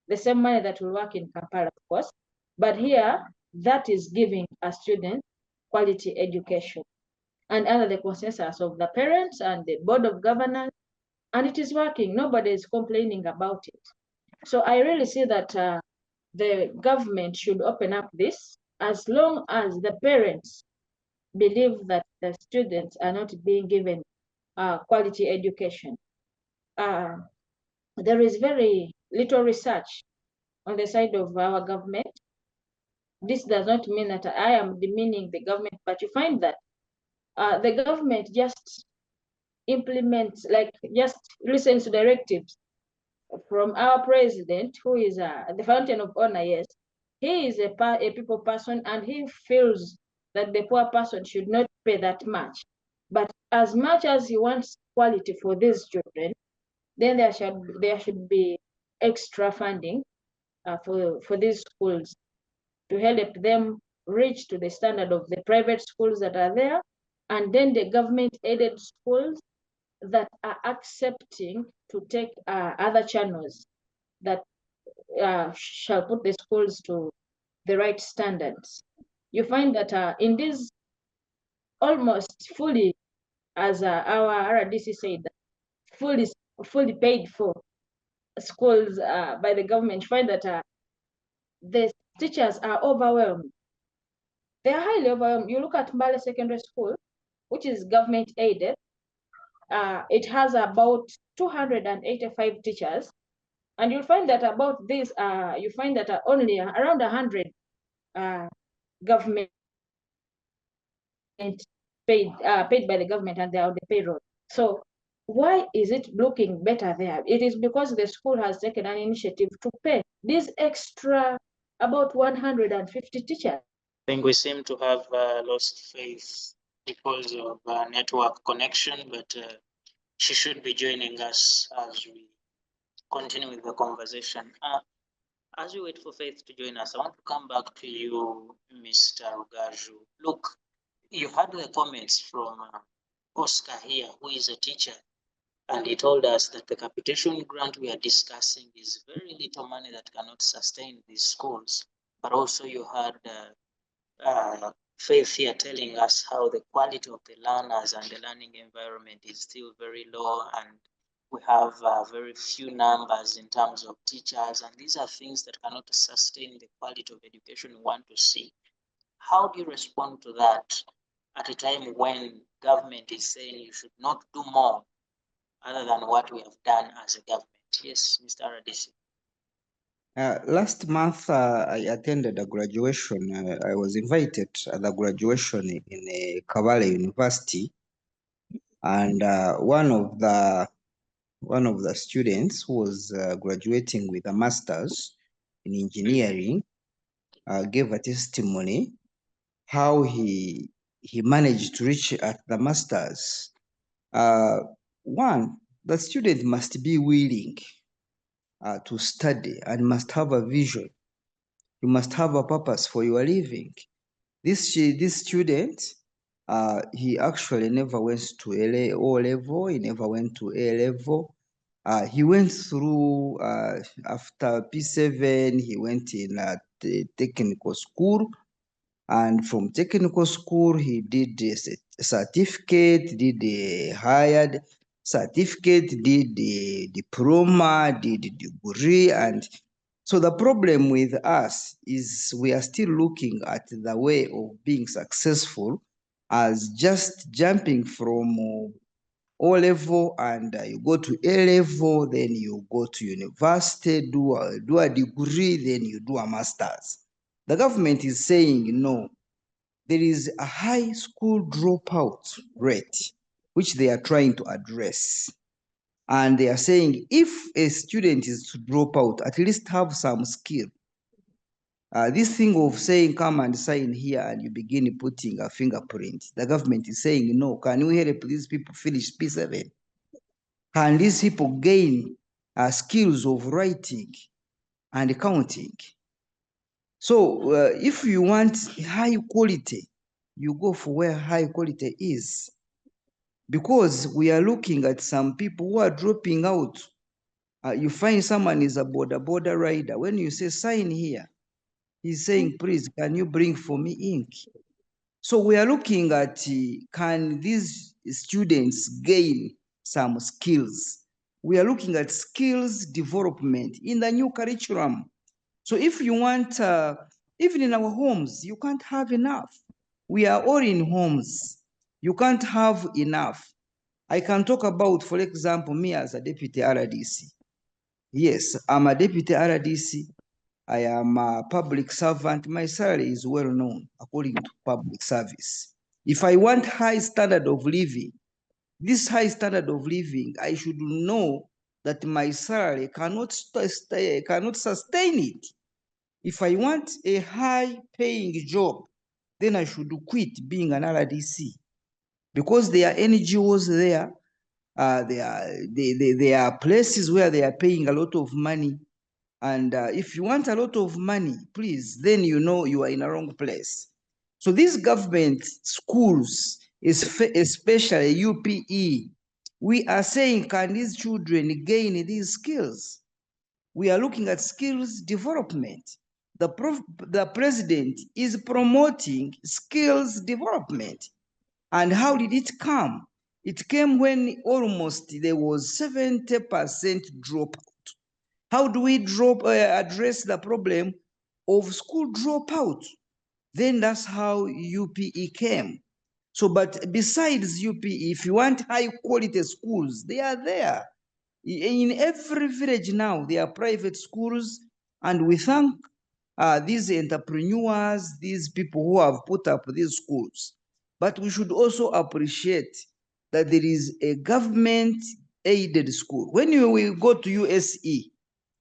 the same money that will work in Kampala, of course, but here, that is giving a student quality education. And under the consensus of the parents and the board of governors, and it is working. Nobody is complaining about it. So I really see that the government should open up this as long as the parents believe that the students are not being given quality education. There is very little research on the side of our government. This does not mean that I am demeaning the government, but you find that the government just implements, like just listens to directives from our president, who is the fountain of honor. Yes, he is a people person, and he feels that the poor person should not pay that much. But as much as he wants quality for these children, then there should be extra funding for these schools to help them reach to the standard of the private schools that are there, and then the government-aided schools that are accepting to take other channels that shall put the schools to the right standards. You find that in these almost fully, as our RDC said, fully paid for schools by the government, you find that the teachers are overwhelmed. They are highly overwhelmed. You look at Mbale Secondary School, which is government aided. It has about 285 teachers, and you'll find that about this, you find that only around 100 government paid by the government, and they're on the payroll. So why is it looking better there? It is because the school has taken an initiative to pay these extra about 150 teachers. I think we seem to have lost faith because of network connection, but she should be joining us as we continue with the conversation. As we wait for Faith to join us, I want to come back to you, Mr. Rugaju. Look, you heard the comments from Oscar here, who is a teacher, and he told us that the capitation grant we are discussing is very little money that cannot sustain these schools. But also you heard Faith here telling us how the quality of the learners and the learning environment is still very low, and we have very few numbers in terms of teachers, and these are things that cannot sustain the quality of education we want to see. How do you respond to that at a time when government is saying you should not do more other than what we have done as a government? Yes, Mr. Radisi. Last month, I attended a graduation. I was invited at the graduation in Kabale University, and one of the students who was graduating with a master's in engineering gave a testimony how he managed to reach at the master's. One, the student must be willing to study and must have a vision. You must have a purpose for your living. This student, he actually never went to O level. He never went to A level. He went through, after P7, he went in the technical school. And from technical school, he did a certificate, did a hired certificate, did the diploma, did the degree. And so the problem with us is we are still looking at the way of being successful as just jumping from O level and you go to A level, then you go to university, do a degree, then you do a master's. The government is saying no. There is a high school dropout rate, which they are trying to address. And they are saying if a student is to drop out, at least have some skill. This thing of saying, come and sign here and you begin putting a fingerprint, the government is saying, no, can we help these people finish P7? Can these people gain skills of writing and counting? So if you want high quality, you go for where high quality is. Because we are looking at some people who are dropping out. You find someone is a border rider. When you say sign here, he's saying, please, can you bring for me ink? So we are looking at, can these students gain some skills? We are looking at skills development in the new curriculum. So if you want, even in our homes, you can't have enough. We are all in homes. You can't have enough. I can talk about, for example, me as a deputy RDC. Yes, I'm a deputy RDC. I am a public servant. My salary is well known according to public service. If I want high standard of living, this high standard of living, I should know that my salary cannot sustain it. If I want a high paying job, then I should quit being an RDC because there are NGOs there. There are places where they are paying a lot of money. And if you want a lot of money, please, then you know you are in a wrong place. So these government schools, especially UPE, we are saying, can these children gain these skills? We are looking at skills development. The president is promoting skills development. And how did it come? It came when almost there was 70% dropout. How do we address the problem of school dropout? Then that's how UPE came. So, but besides UPE, if you want high quality schools, they are there. In every village now, there are private schools, and we thank these entrepreneurs, these people who have put up these schools. But we should also appreciate that there is a government-aided school. When we go to USE,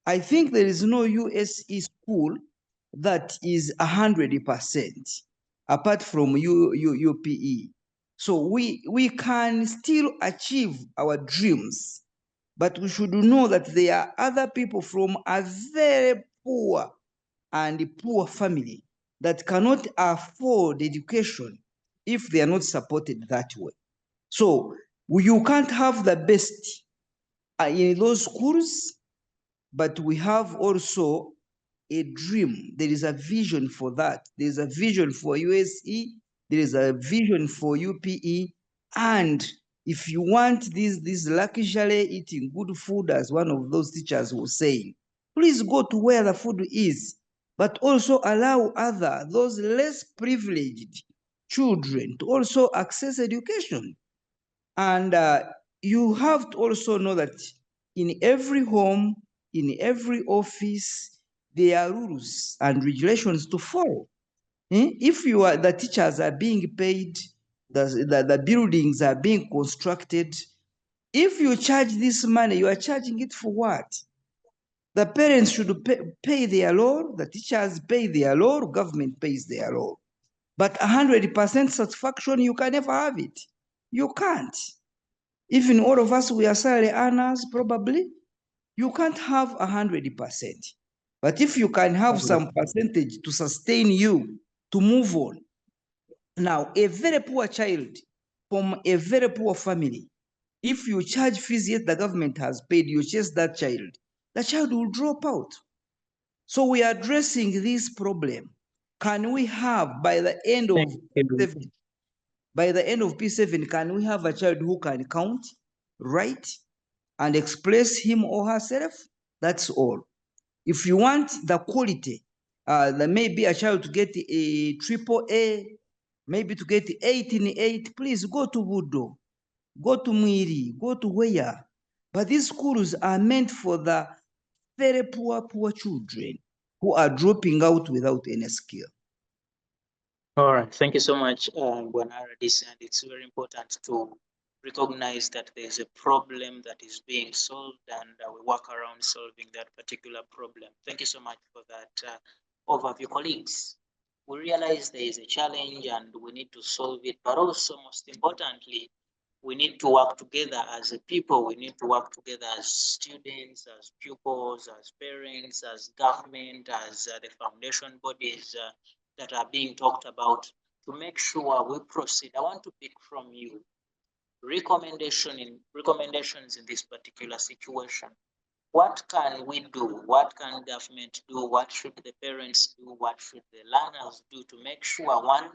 I think there is no USE school that is 100%, apart from UPE. So we can still achieve our dreams, but we should know that there are other people from a very poor family that cannot afford education if they are not supported that way. So you can't have the best in those schools, but we have also a dream. There is a vision for that. There is a vision for USE. There is a vision for UPE. And if you want this luxury eating good food, as one of those teachers was saying, please go to where the food is, but also allow those less privileged children to also access education. And you have to also know that in every home, in every office, there are rules and regulations to follow. If the teachers are being paid, the buildings are being constructed, if you charge this money, you are charging it for what? The parents should pay their law, the teachers pay their law, government pays their law. But 100% satisfaction, you can never have it. You can't. Even all of us, we are salary earners, probably. You can't have 100%. But if you can have some percentage to sustain you, to move on. Now, a very poor child from a very poor family, If you charge fees yet the government has paid, you chase that child, the child will drop out. So we are addressing this problem. Can we have, by the end of P7, can we have a child who can count, write, and express him or herself? That's all. If you want the quality, there may be a child to get a triple A, maybe to get 8 in 8, please go to Budo, go to Mwiri, go to where. But these schools are meant for the very poor children who are dropping out without any skill. All right, thank you so much, Gwanara. And it's very important to recognize that there is a problem that is being solved, and we work around solving that particular problem. Thank you so much for that overview, colleagues. We realize there is a challenge and we need to solve it, but also most importantly, we need to work together as a people. We need to work together as students, as pupils, as parents, as government, as the foundation bodies that are being talked about to make sure we proceed. I want to pick from you recommendations in this particular situation. What can we do? What can government do? What should the parents do? What should the learners do to make sure, one,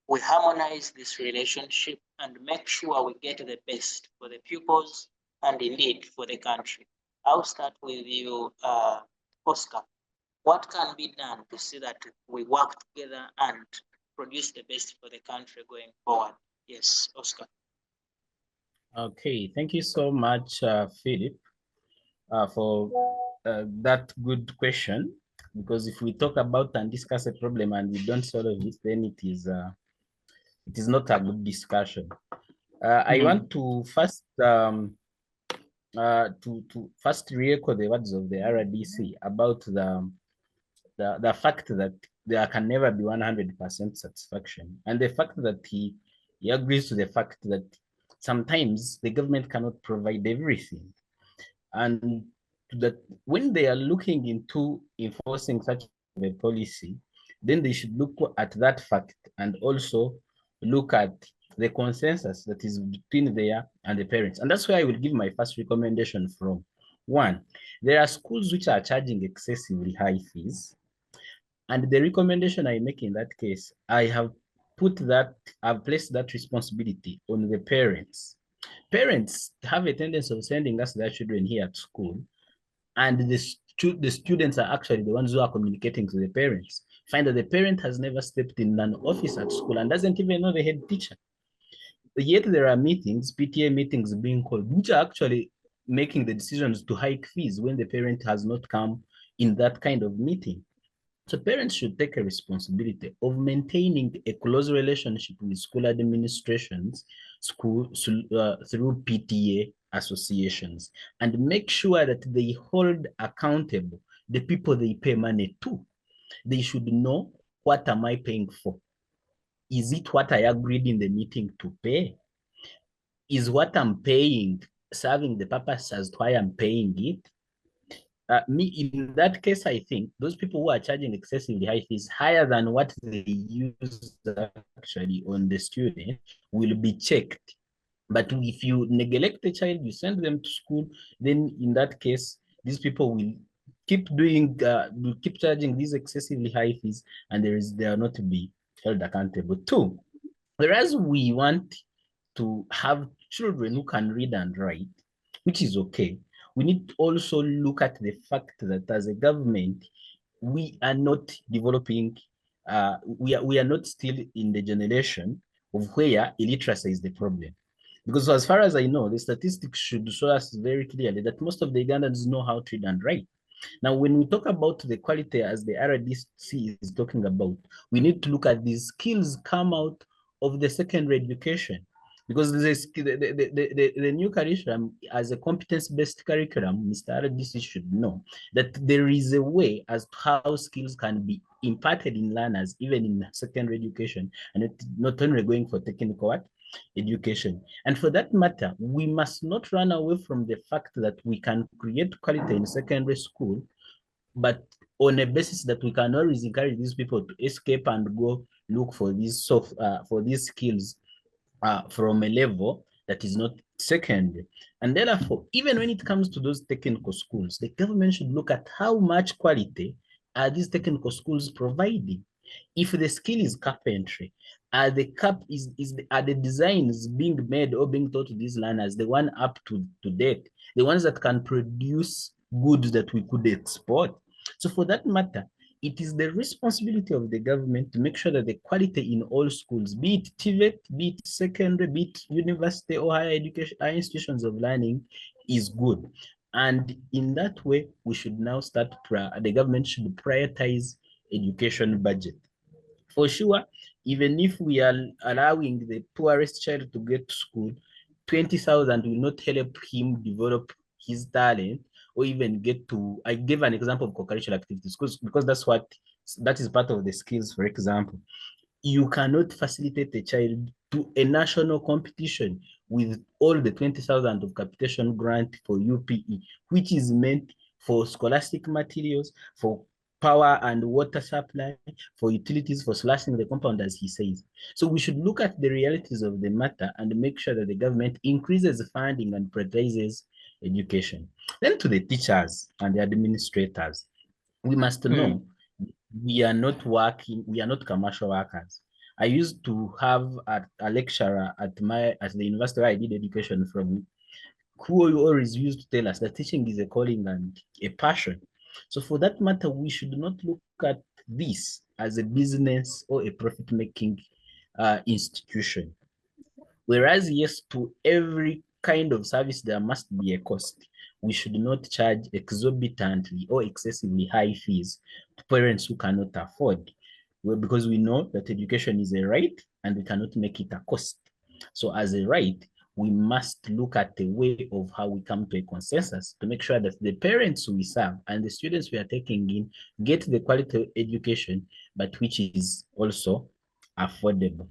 we harmonize this relationship and make sure we get the best for the pupils and indeed for the country? I'll start with you, Oscar. What can be done to see that we work together and produce the best for the country going forward? Yes, Oscar. Okay, thank you so much, Philip, for that good question. Because if we talk about and discuss a problem and we don't solve it, then it is not a good discussion. I want to first first re-echo the words of the RDC about the fact that there can never be 100% satisfaction, and the fact that he agrees to the fact that sometimes the government cannot provide everything, and that when they are looking into enforcing such a policy, then they should look at that fact and also look at the consensus that is between there and the parents. And that's where I will give my first recommendation from. One, there are schools which are charging excessively high fees. And the recommendation I make in that case, I've placed that responsibility on the parents. Parents have a tendency of sending us their children here at school, and the students are actually the ones who are communicating to the parents. Find that the parent has never stepped in an office at school and doesn't even know the head teacher. Yet there are meetings, PTA meetings being called, which are actually making the decisions to hike fees when the parent has not come in that kind of meeting. So parents should take a responsibility of maintaining a close relationship with school administrations, through PTA associations, and make sure that they hold accountable the people they pay money to. They should know, what am I paying for? Is it what I agreed in the meeting to pay? Is what I'm paying serving the purpose as to why I'm paying it? In that case, I think those people who are charging excessively high fees, higher than what they use actually on the student, will be checked. But if you neglect the child, you send them to school, then in that case, these people will keep charging these excessively high fees, and they are not to be held accountable. Two, whereas we want to have children who can read and write, which is okay, we need to also look at the fact that as a government, we are not developing, we are not still in the generation of where illiteracy is the problem. Because as far as I know, the statistics should show us very clearly that most of the Ugandans know how to read and write. Now, when we talk about the quality as the RDC is talking about, we need to look at these skills come out of the secondary education. Because the new curriculum, as a competence-based curriculum, Mr. RDC should know that there is a way as to how skills can be imparted in learners, even in secondary education, and not only going for technical education. And for that matter, we must not run away from the fact that we can create quality in secondary school, but on a basis that we can always encourage these people to escape and go look for these skills from a level that is not secondary. And therefore, even when it comes to those technical schools, the government should look at how much quality are these technical schools providing. If the skill is carpentry, are the designs being made or being taught to these learners the one up to date, the ones that can produce goods that we could export? So for that matter, it is the responsibility of the government to make sure that the quality in all schools, be it TVET, be it secondary, be it university or higher education, higher institutions of learning, is good. And in that way, we should now start, the government should prioritize education budget. For sure, even if we are allowing the poorest child to get to school, 20,000 will not help him develop his talent or even get to, I gave an example of co-curricular activities because that is part of the skills, for example. You cannot facilitate a child to a national competition with all the 20,000 of capitation grant for UPE, which is meant for scholastic materials, for power and water supply, for utilities, for slashing the compound, as he says. So we should look at the realities of the matter and make sure that the government increases funding and prioritizes education. Then to the teachers and the administrators, we must know we are not commercial workers. I used to have a lecturer at the university where I did education from, who always used to tell us that teaching is a calling and a passion. So for that matter, we should not look at this as a business or a profit-making institution. Whereas, yes, to every kind of service, there must be a cost. We should not charge exorbitantly or excessively high fees to parents who cannot afford. Well, because we know that education is a right and we cannot make it a cost. So as a right, we must look at the way of how we come to a consensus to make sure that the parents we serve and the students we are taking in get the quality of education, but which is also affordable.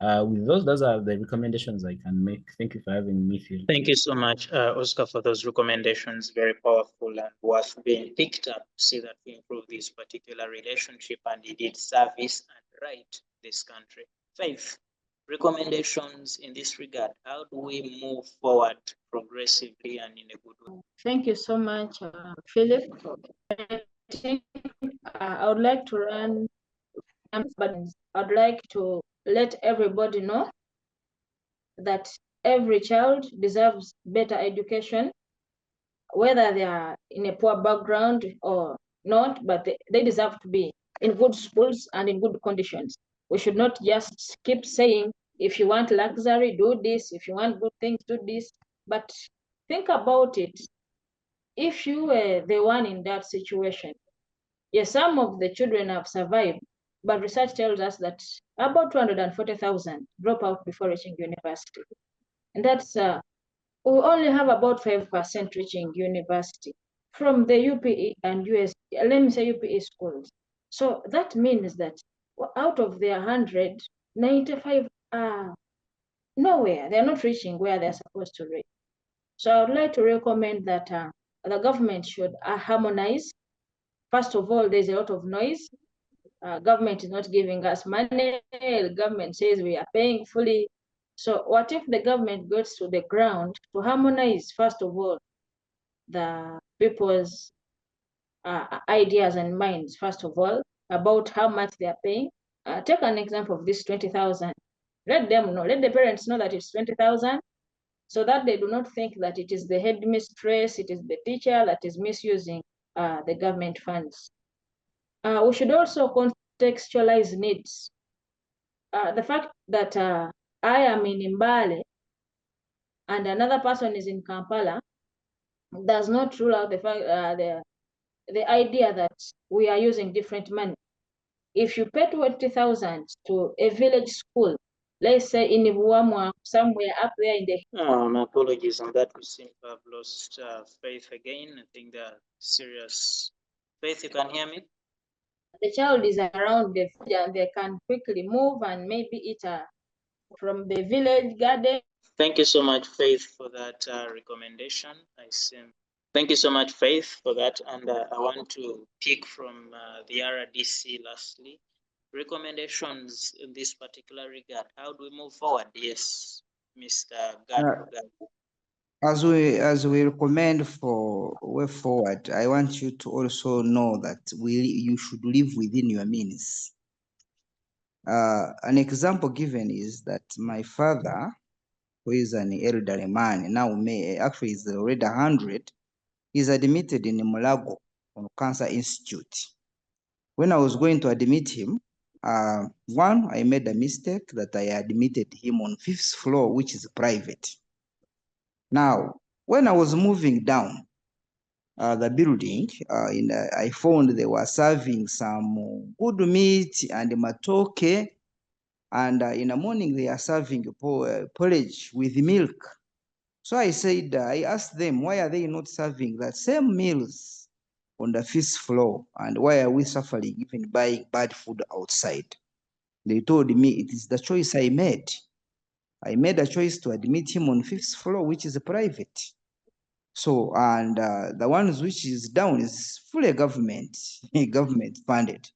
With those are the recommendations I can make. Thank you for having me, Phil. Thank you so much, Oscar, for those recommendations. Very powerful and worth being picked up to see that we improve this particular relationship and indeed service and right this country. Faith, recommendations in this regard. How do we move forward progressively and in a good way? Thank you so much, Philip. I think I would like to run, but I'd like to let everybody know that every child deserves better education, whether they are in a poor background or not, but they deserve to be in good schools and in good conditions. We should not just keep saying, if you want luxury, do this. If you want good things, do this. But think about it. If you were the one in that situation, yes, some of the children have survived, but research tells us that about 240,000 drop out before reaching university. And that's, we only have about 5% reaching university from the UPE and US, let me say UPE schools. So that means that out of the 100, 95 are nowhere. They're not reaching where they're supposed to reach. So I would like to recommend that the government should harmonize. First of all, there's a lot of noise. Government is not giving us money. The government says we are paying fully. So what if the government goes to the ground to harmonize, first of all, the people's ideas and minds, first of all, about how much they are paying? Take an example of this 20,000. Let them know, let the parents know that it's 20,000, so that they do not think that it is the headmistress, it is the teacher that is misusing the government funds. We should also contextualize needs. The fact that I am in Mbale and another person is in Kampala does not rule out the fact the idea that we are using different money. If you pay 20,000 to a village school, let's say in Ibuamwa, somewhere up there in the... My apologies on that. We seem to have lost Faith again. I think they're serious. Faith, you can hear me? The child is around the food and they can quickly move and maybe eat from the village garden. Thank you so much, Faith, for that recommendation. Thank you so much, Faith, for that. And I want to pick from the RDC lastly. Recommendations in this particular regard. How do we move forward? Yes. Mr. Uh, As we recommend for way forward, I want you to also know that you should live within your means. An example given is that my father, who is an elderly man, now actually is already 100, is admitted in Mulago on Cancer Institute. When I was going to admit him, one, I made a mistake that I admitted him on 5th floor, which is private. Now, when I was moving down the building, I found they were serving some good meat and matoke, and in the morning they are serving porridge with milk. So I asked them, why are they not serving the same meals on the 5th floor, and why are we suffering even buying bad food outside? They told me it is the choice I made. I made a choice to admit him on 5th floor, which is private. So, and the ones which is down is fully government funded.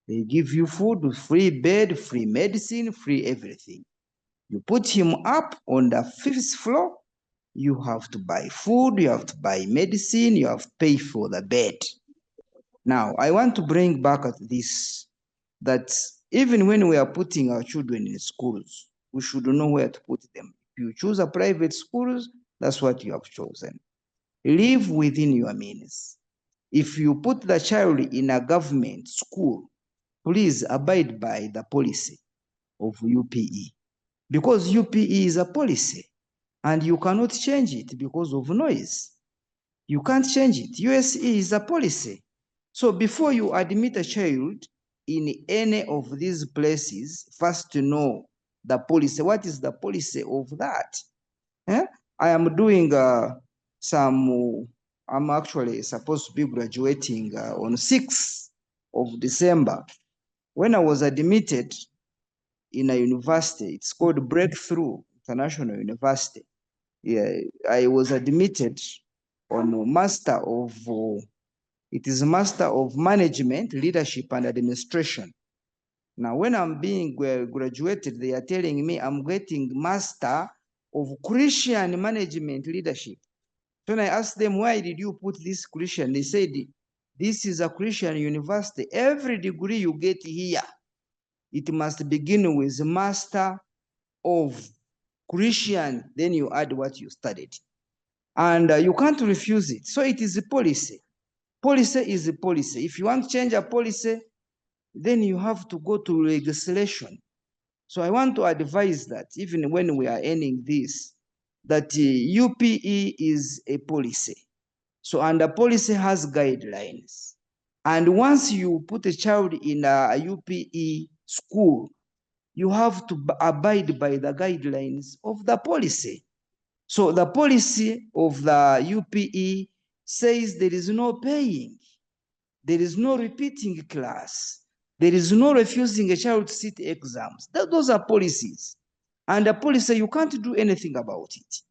They give you food, free bed, free medicine, free everything. You put him up on the 5th floor, you have to buy food, you have to buy medicine, you have to pay for the bed. Now, I want to bring back at this, that even when we are putting our children in schools, we should know where to put them. If you choose a private schools, that's what you have chosen. Live within your means. If you put the child in a government school, please abide by the policy of UPE, because UPE is a policy and you cannot change it because of noise. You can't change it. USE is a policy. So before you admit a child in any of these places, first to know the policy. What is the policy of that? I am doing I'm actually supposed to be graduating on 6th of December. When I was admitted in a university, it's called Breakthrough International University. Yeah, I was admitted on Master of, it is Master of Management, Leadership and Administration. Now, when I'm being graduated, they are telling me I'm getting Master of Christian Management Leadership. When I asked them, why did you put this Christian? They said, this is a Christian university. Every degree you get here, it must begin with Master of Christian, then you add what you studied. And you can't refuse it. So it is a policy. Policy is a policy. If you want to change a policy, then you have to go to legislation. So I want to advise that even when we are ending this, that UPE is a policy. So, and the policy has guidelines. And once you put a child in a UPE school, you have to abide by the guidelines of the policy. So the policy of the UPE says there is no paying, there is no repeating class, there is no refusing a child to sit exams. Those are policies. And the policy, you can't do anything about it.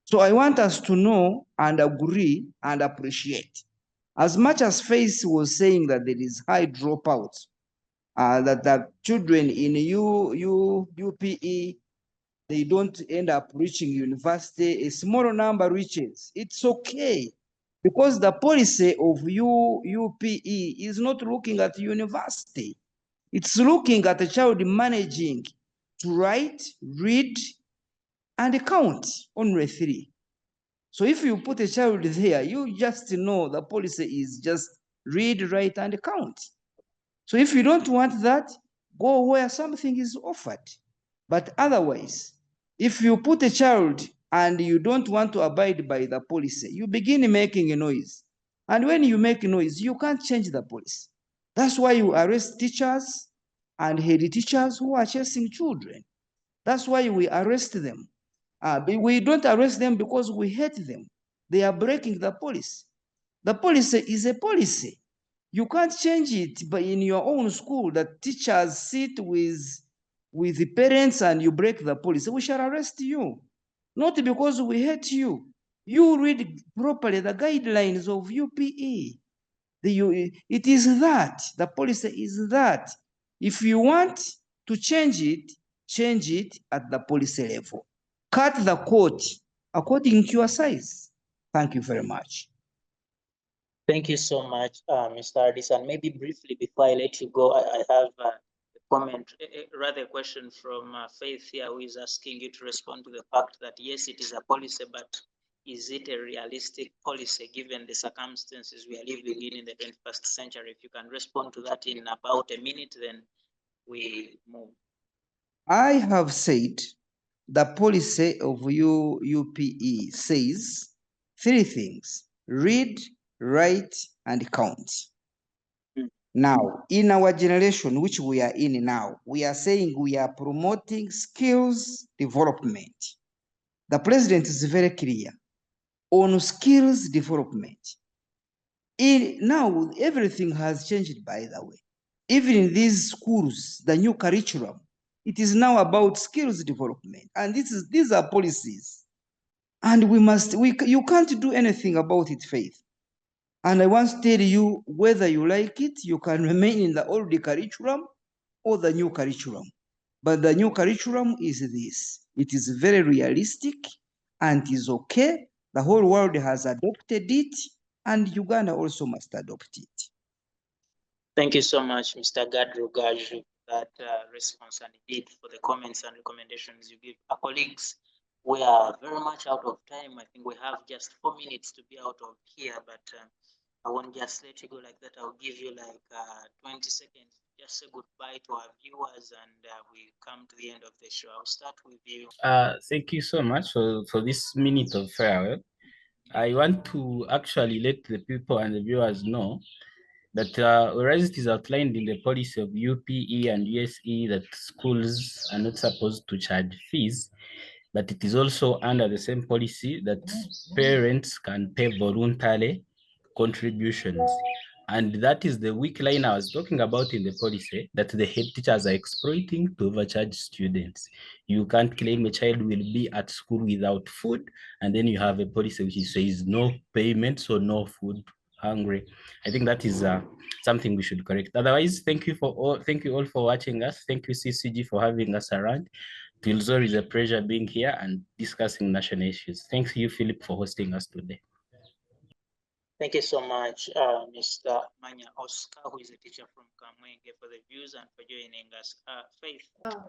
So I want us to know and agree and appreciate. As much as Faith was saying that there is high dropouts, that the children in UPE, they don't end up reaching university, a small number reaches. It's okay, because the policy of UPE is not looking at university. It's looking at the child managing to write, read, and count, only 3. So if you put a child there, you just know the policy is just read, write, and count. So if you don't want that, go where something is offered. But otherwise, if you put a child and you don't want to abide by the policy, you begin making a noise. And when you make noise, you can't change the policy. That's why you arrest teachers and head teachers who are chasing children. That's why we arrest them. We don't arrest them because we hate them. They are breaking the policy. The policy is a policy. You can't change it, but in your own school, that teachers sit with the parents and you break the policy, we shall arrest you. Not because we hate you. You read properly the guidelines of UPE. It is that, the policy is that. If you want to change it at the policy level. cut the coat according to your size. Thank you very much. Thank you so much, Mr. Ardis. And maybe briefly before I let you go, I have a comment, rather a question from Faith here, who is asking you to respond to the fact that yes, it is a policy, but is it a realistic policy given the circumstances we are living in the 21st century? If you can respond to that in about a minute, then we move. I have said the policy of UPE says three things: read, write, and count. Now, in our generation, which we are in now, we are saying we are promoting skills development. The president is very clear on skills development. Now, everything has changed, by the way. Even in these schools, the new curriculum, it is now about skills development. And these are policies. And you can't do anything about it, Faith. And I want to tell you, whether you like it, you can remain in the old curriculum or the new curriculum. But the new curriculum is this. It is very realistic and is okay. The whole world has adopted it, and Uganda also must adopt it. Thank you so much, Mr. Gadru Gaju, for that response, and indeed for the comments and recommendations you give. Our colleagues, we are very much out of time. I think we have just 4 minutes to be out of here, but I won't just let you go like that. I'll give you like 20 seconds. Just say goodbye to our viewers, and we come to the end of the show. I'll start with you. Thank you so much for this minute of farewell. I want to actually let the people and the viewers know that whereas it is outlined in the policy of UPE and USE that schools are not supposed to charge fees, but it is also under the same policy that parents can pay voluntarily contributions. And that is the weak line I was talking about in the policy, that the head teachers are exploiting to overcharge students. You can't claim a child will be at school without food, and then you have a policy which says no payment, so no food, hungry. I think that is something we should correct. Otherwise, thank you all for watching us. Thank you, CCG, for having us around. It is always a pleasure being here and discussing national issues. Thanks you, Philip, for hosting us today. Thank you so much, Mr. Manya Oscar, who is a teacher from Kamwenge, for the views and for joining us. Faith.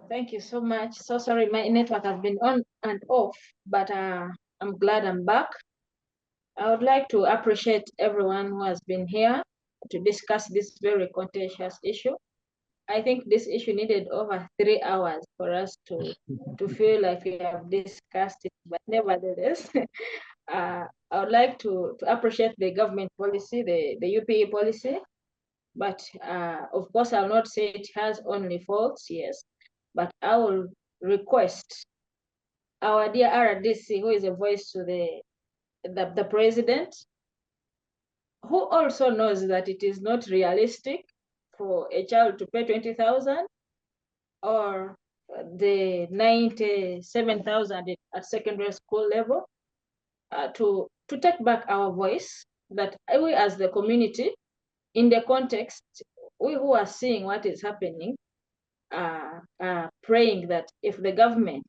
Thank you so much. So sorry, my network has been on and off, but I'm glad I'm back. I would like to appreciate everyone who has been here to discuss this very contentious issue. I think this issue needed over 3 hours for us to feel like we have discussed it, but nevertheless, I would like to appreciate the government policy, the UPE policy, but of course, I'll not say it has only faults, yes, but I will request our dear RDC, who is a voice to the president, who also knows that it is not realistic for a child to pay 20,000 or the 97,000 at secondary school level, to take back our voice, that we as the community, in the context, we who are seeing what is happening, praying that if the government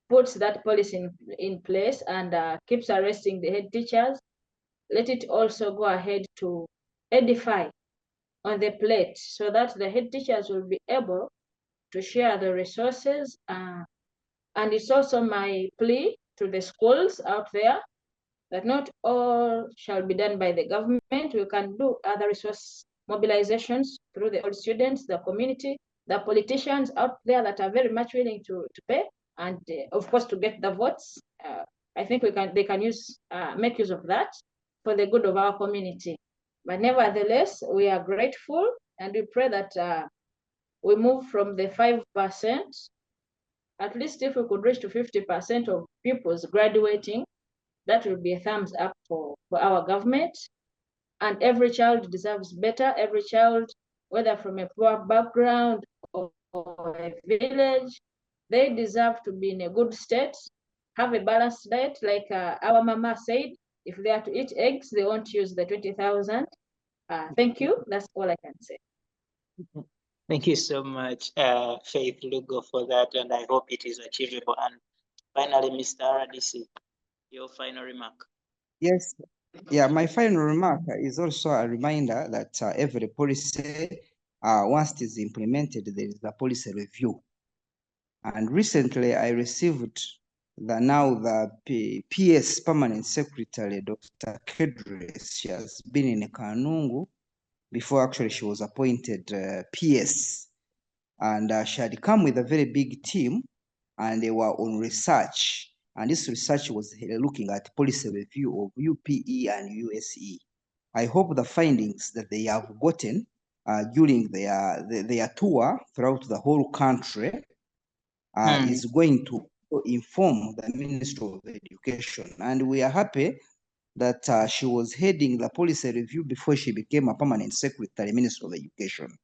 puts that policy in place and keeps arresting the head teachers, let it also go ahead to edify on the plate so that the head teachers will be able to share the resources. And it's also my plea to the schools out there that not all shall be done by the government. We can do other resource mobilizations through the old students, the community, the politicians out there that are very much willing to pay, and of course to get the votes. I think they can make use of that for the good of our community. But nevertheless, we are grateful and we pray that we move from the 5%, at least if we could reach to 50% of pupils graduating, that will be a thumbs up for our government. And every child deserves better. Every child, whether from a poor background or a village, they deserve to be in a good state, have a balanced diet. Like our mama said, if they are to eat eggs, they won't use the 20,000. Thank you. That's all I can say. Thank you so much, Faith Lugo, for that, and I hope it is achievable. And Finally, Mr. RDC, your final remark. Yes, yeah, my final remark is also a reminder that every policy, once it is implemented, there is a policy review. And recently I received the PS Permanent Secretary, Dr. Kedres. She has been in Kanungu before actually she was appointed PS. And she had come with a very big team, and they were on research. And this research was looking at policy review of UPE and USE. I hope the findings that they have gotten during their tour throughout the whole country is going to inform the Ministry of Education. And we are happy that she was heading the policy review before she became a permanent secretary, Minister of Education.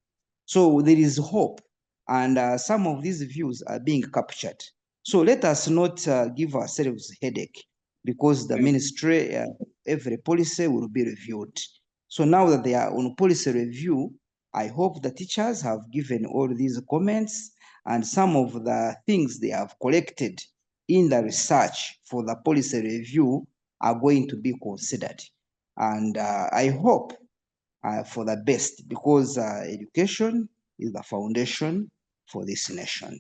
So there is hope, and some of these views are being captured. So let us not give ourselves headache, because the ministry, every policy will be reviewed. So now that they are on policy review, I hope the teachers have given all these comments, and some of the things they have collected in the research for the policy review are going to be considered. And I hope for the best, because education is the foundation for this nation.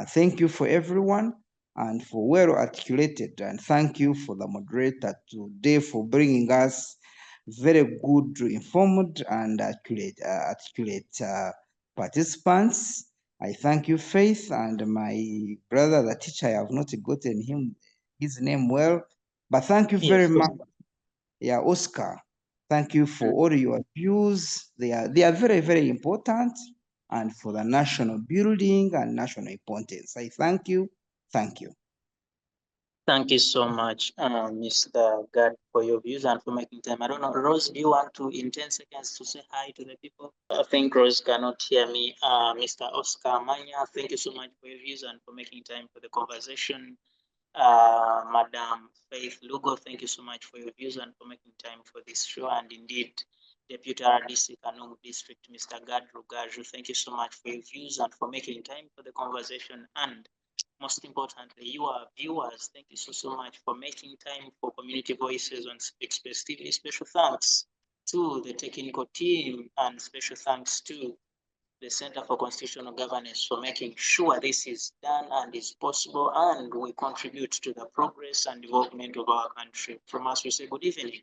Thank you for everyone and for well articulated, and thank you for the moderator today for bringing us very good, informed, and articulate participants. I thank you, Faith, and my brother, the teacher. I have not gotten his name well, but thank you very much. Yeah, Oscar. Thank you for all your views. They are very, very important, and for the national building and national importance. I thank you. Thank you. Thank you so much, Mr. Gad, for your views and for making time. I don't know, Rose, do you want to, in 10 seconds, to say hi to the people? I think Rose cannot hear me. Mr. Oscar Manya, thank you so much for your views and for making time for the conversation. Madam Faith Lugo, thank you so much for your views and for making time for this show. And indeed, Deputy RDC Kanungu District, Mr. Gad Rugaju, thank you so much for your views and for making time for the conversation. And most importantly, you are viewers, thank you so much for making time for Community Voices on Speak Space TV. Special thanks to the technical team, and special thanks to the Center for Constitutional Governance for making sure this is done and is possible, and we contribute to the progress and development of our country. From us, we say good evening,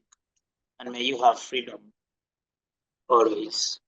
and may you have freedom always.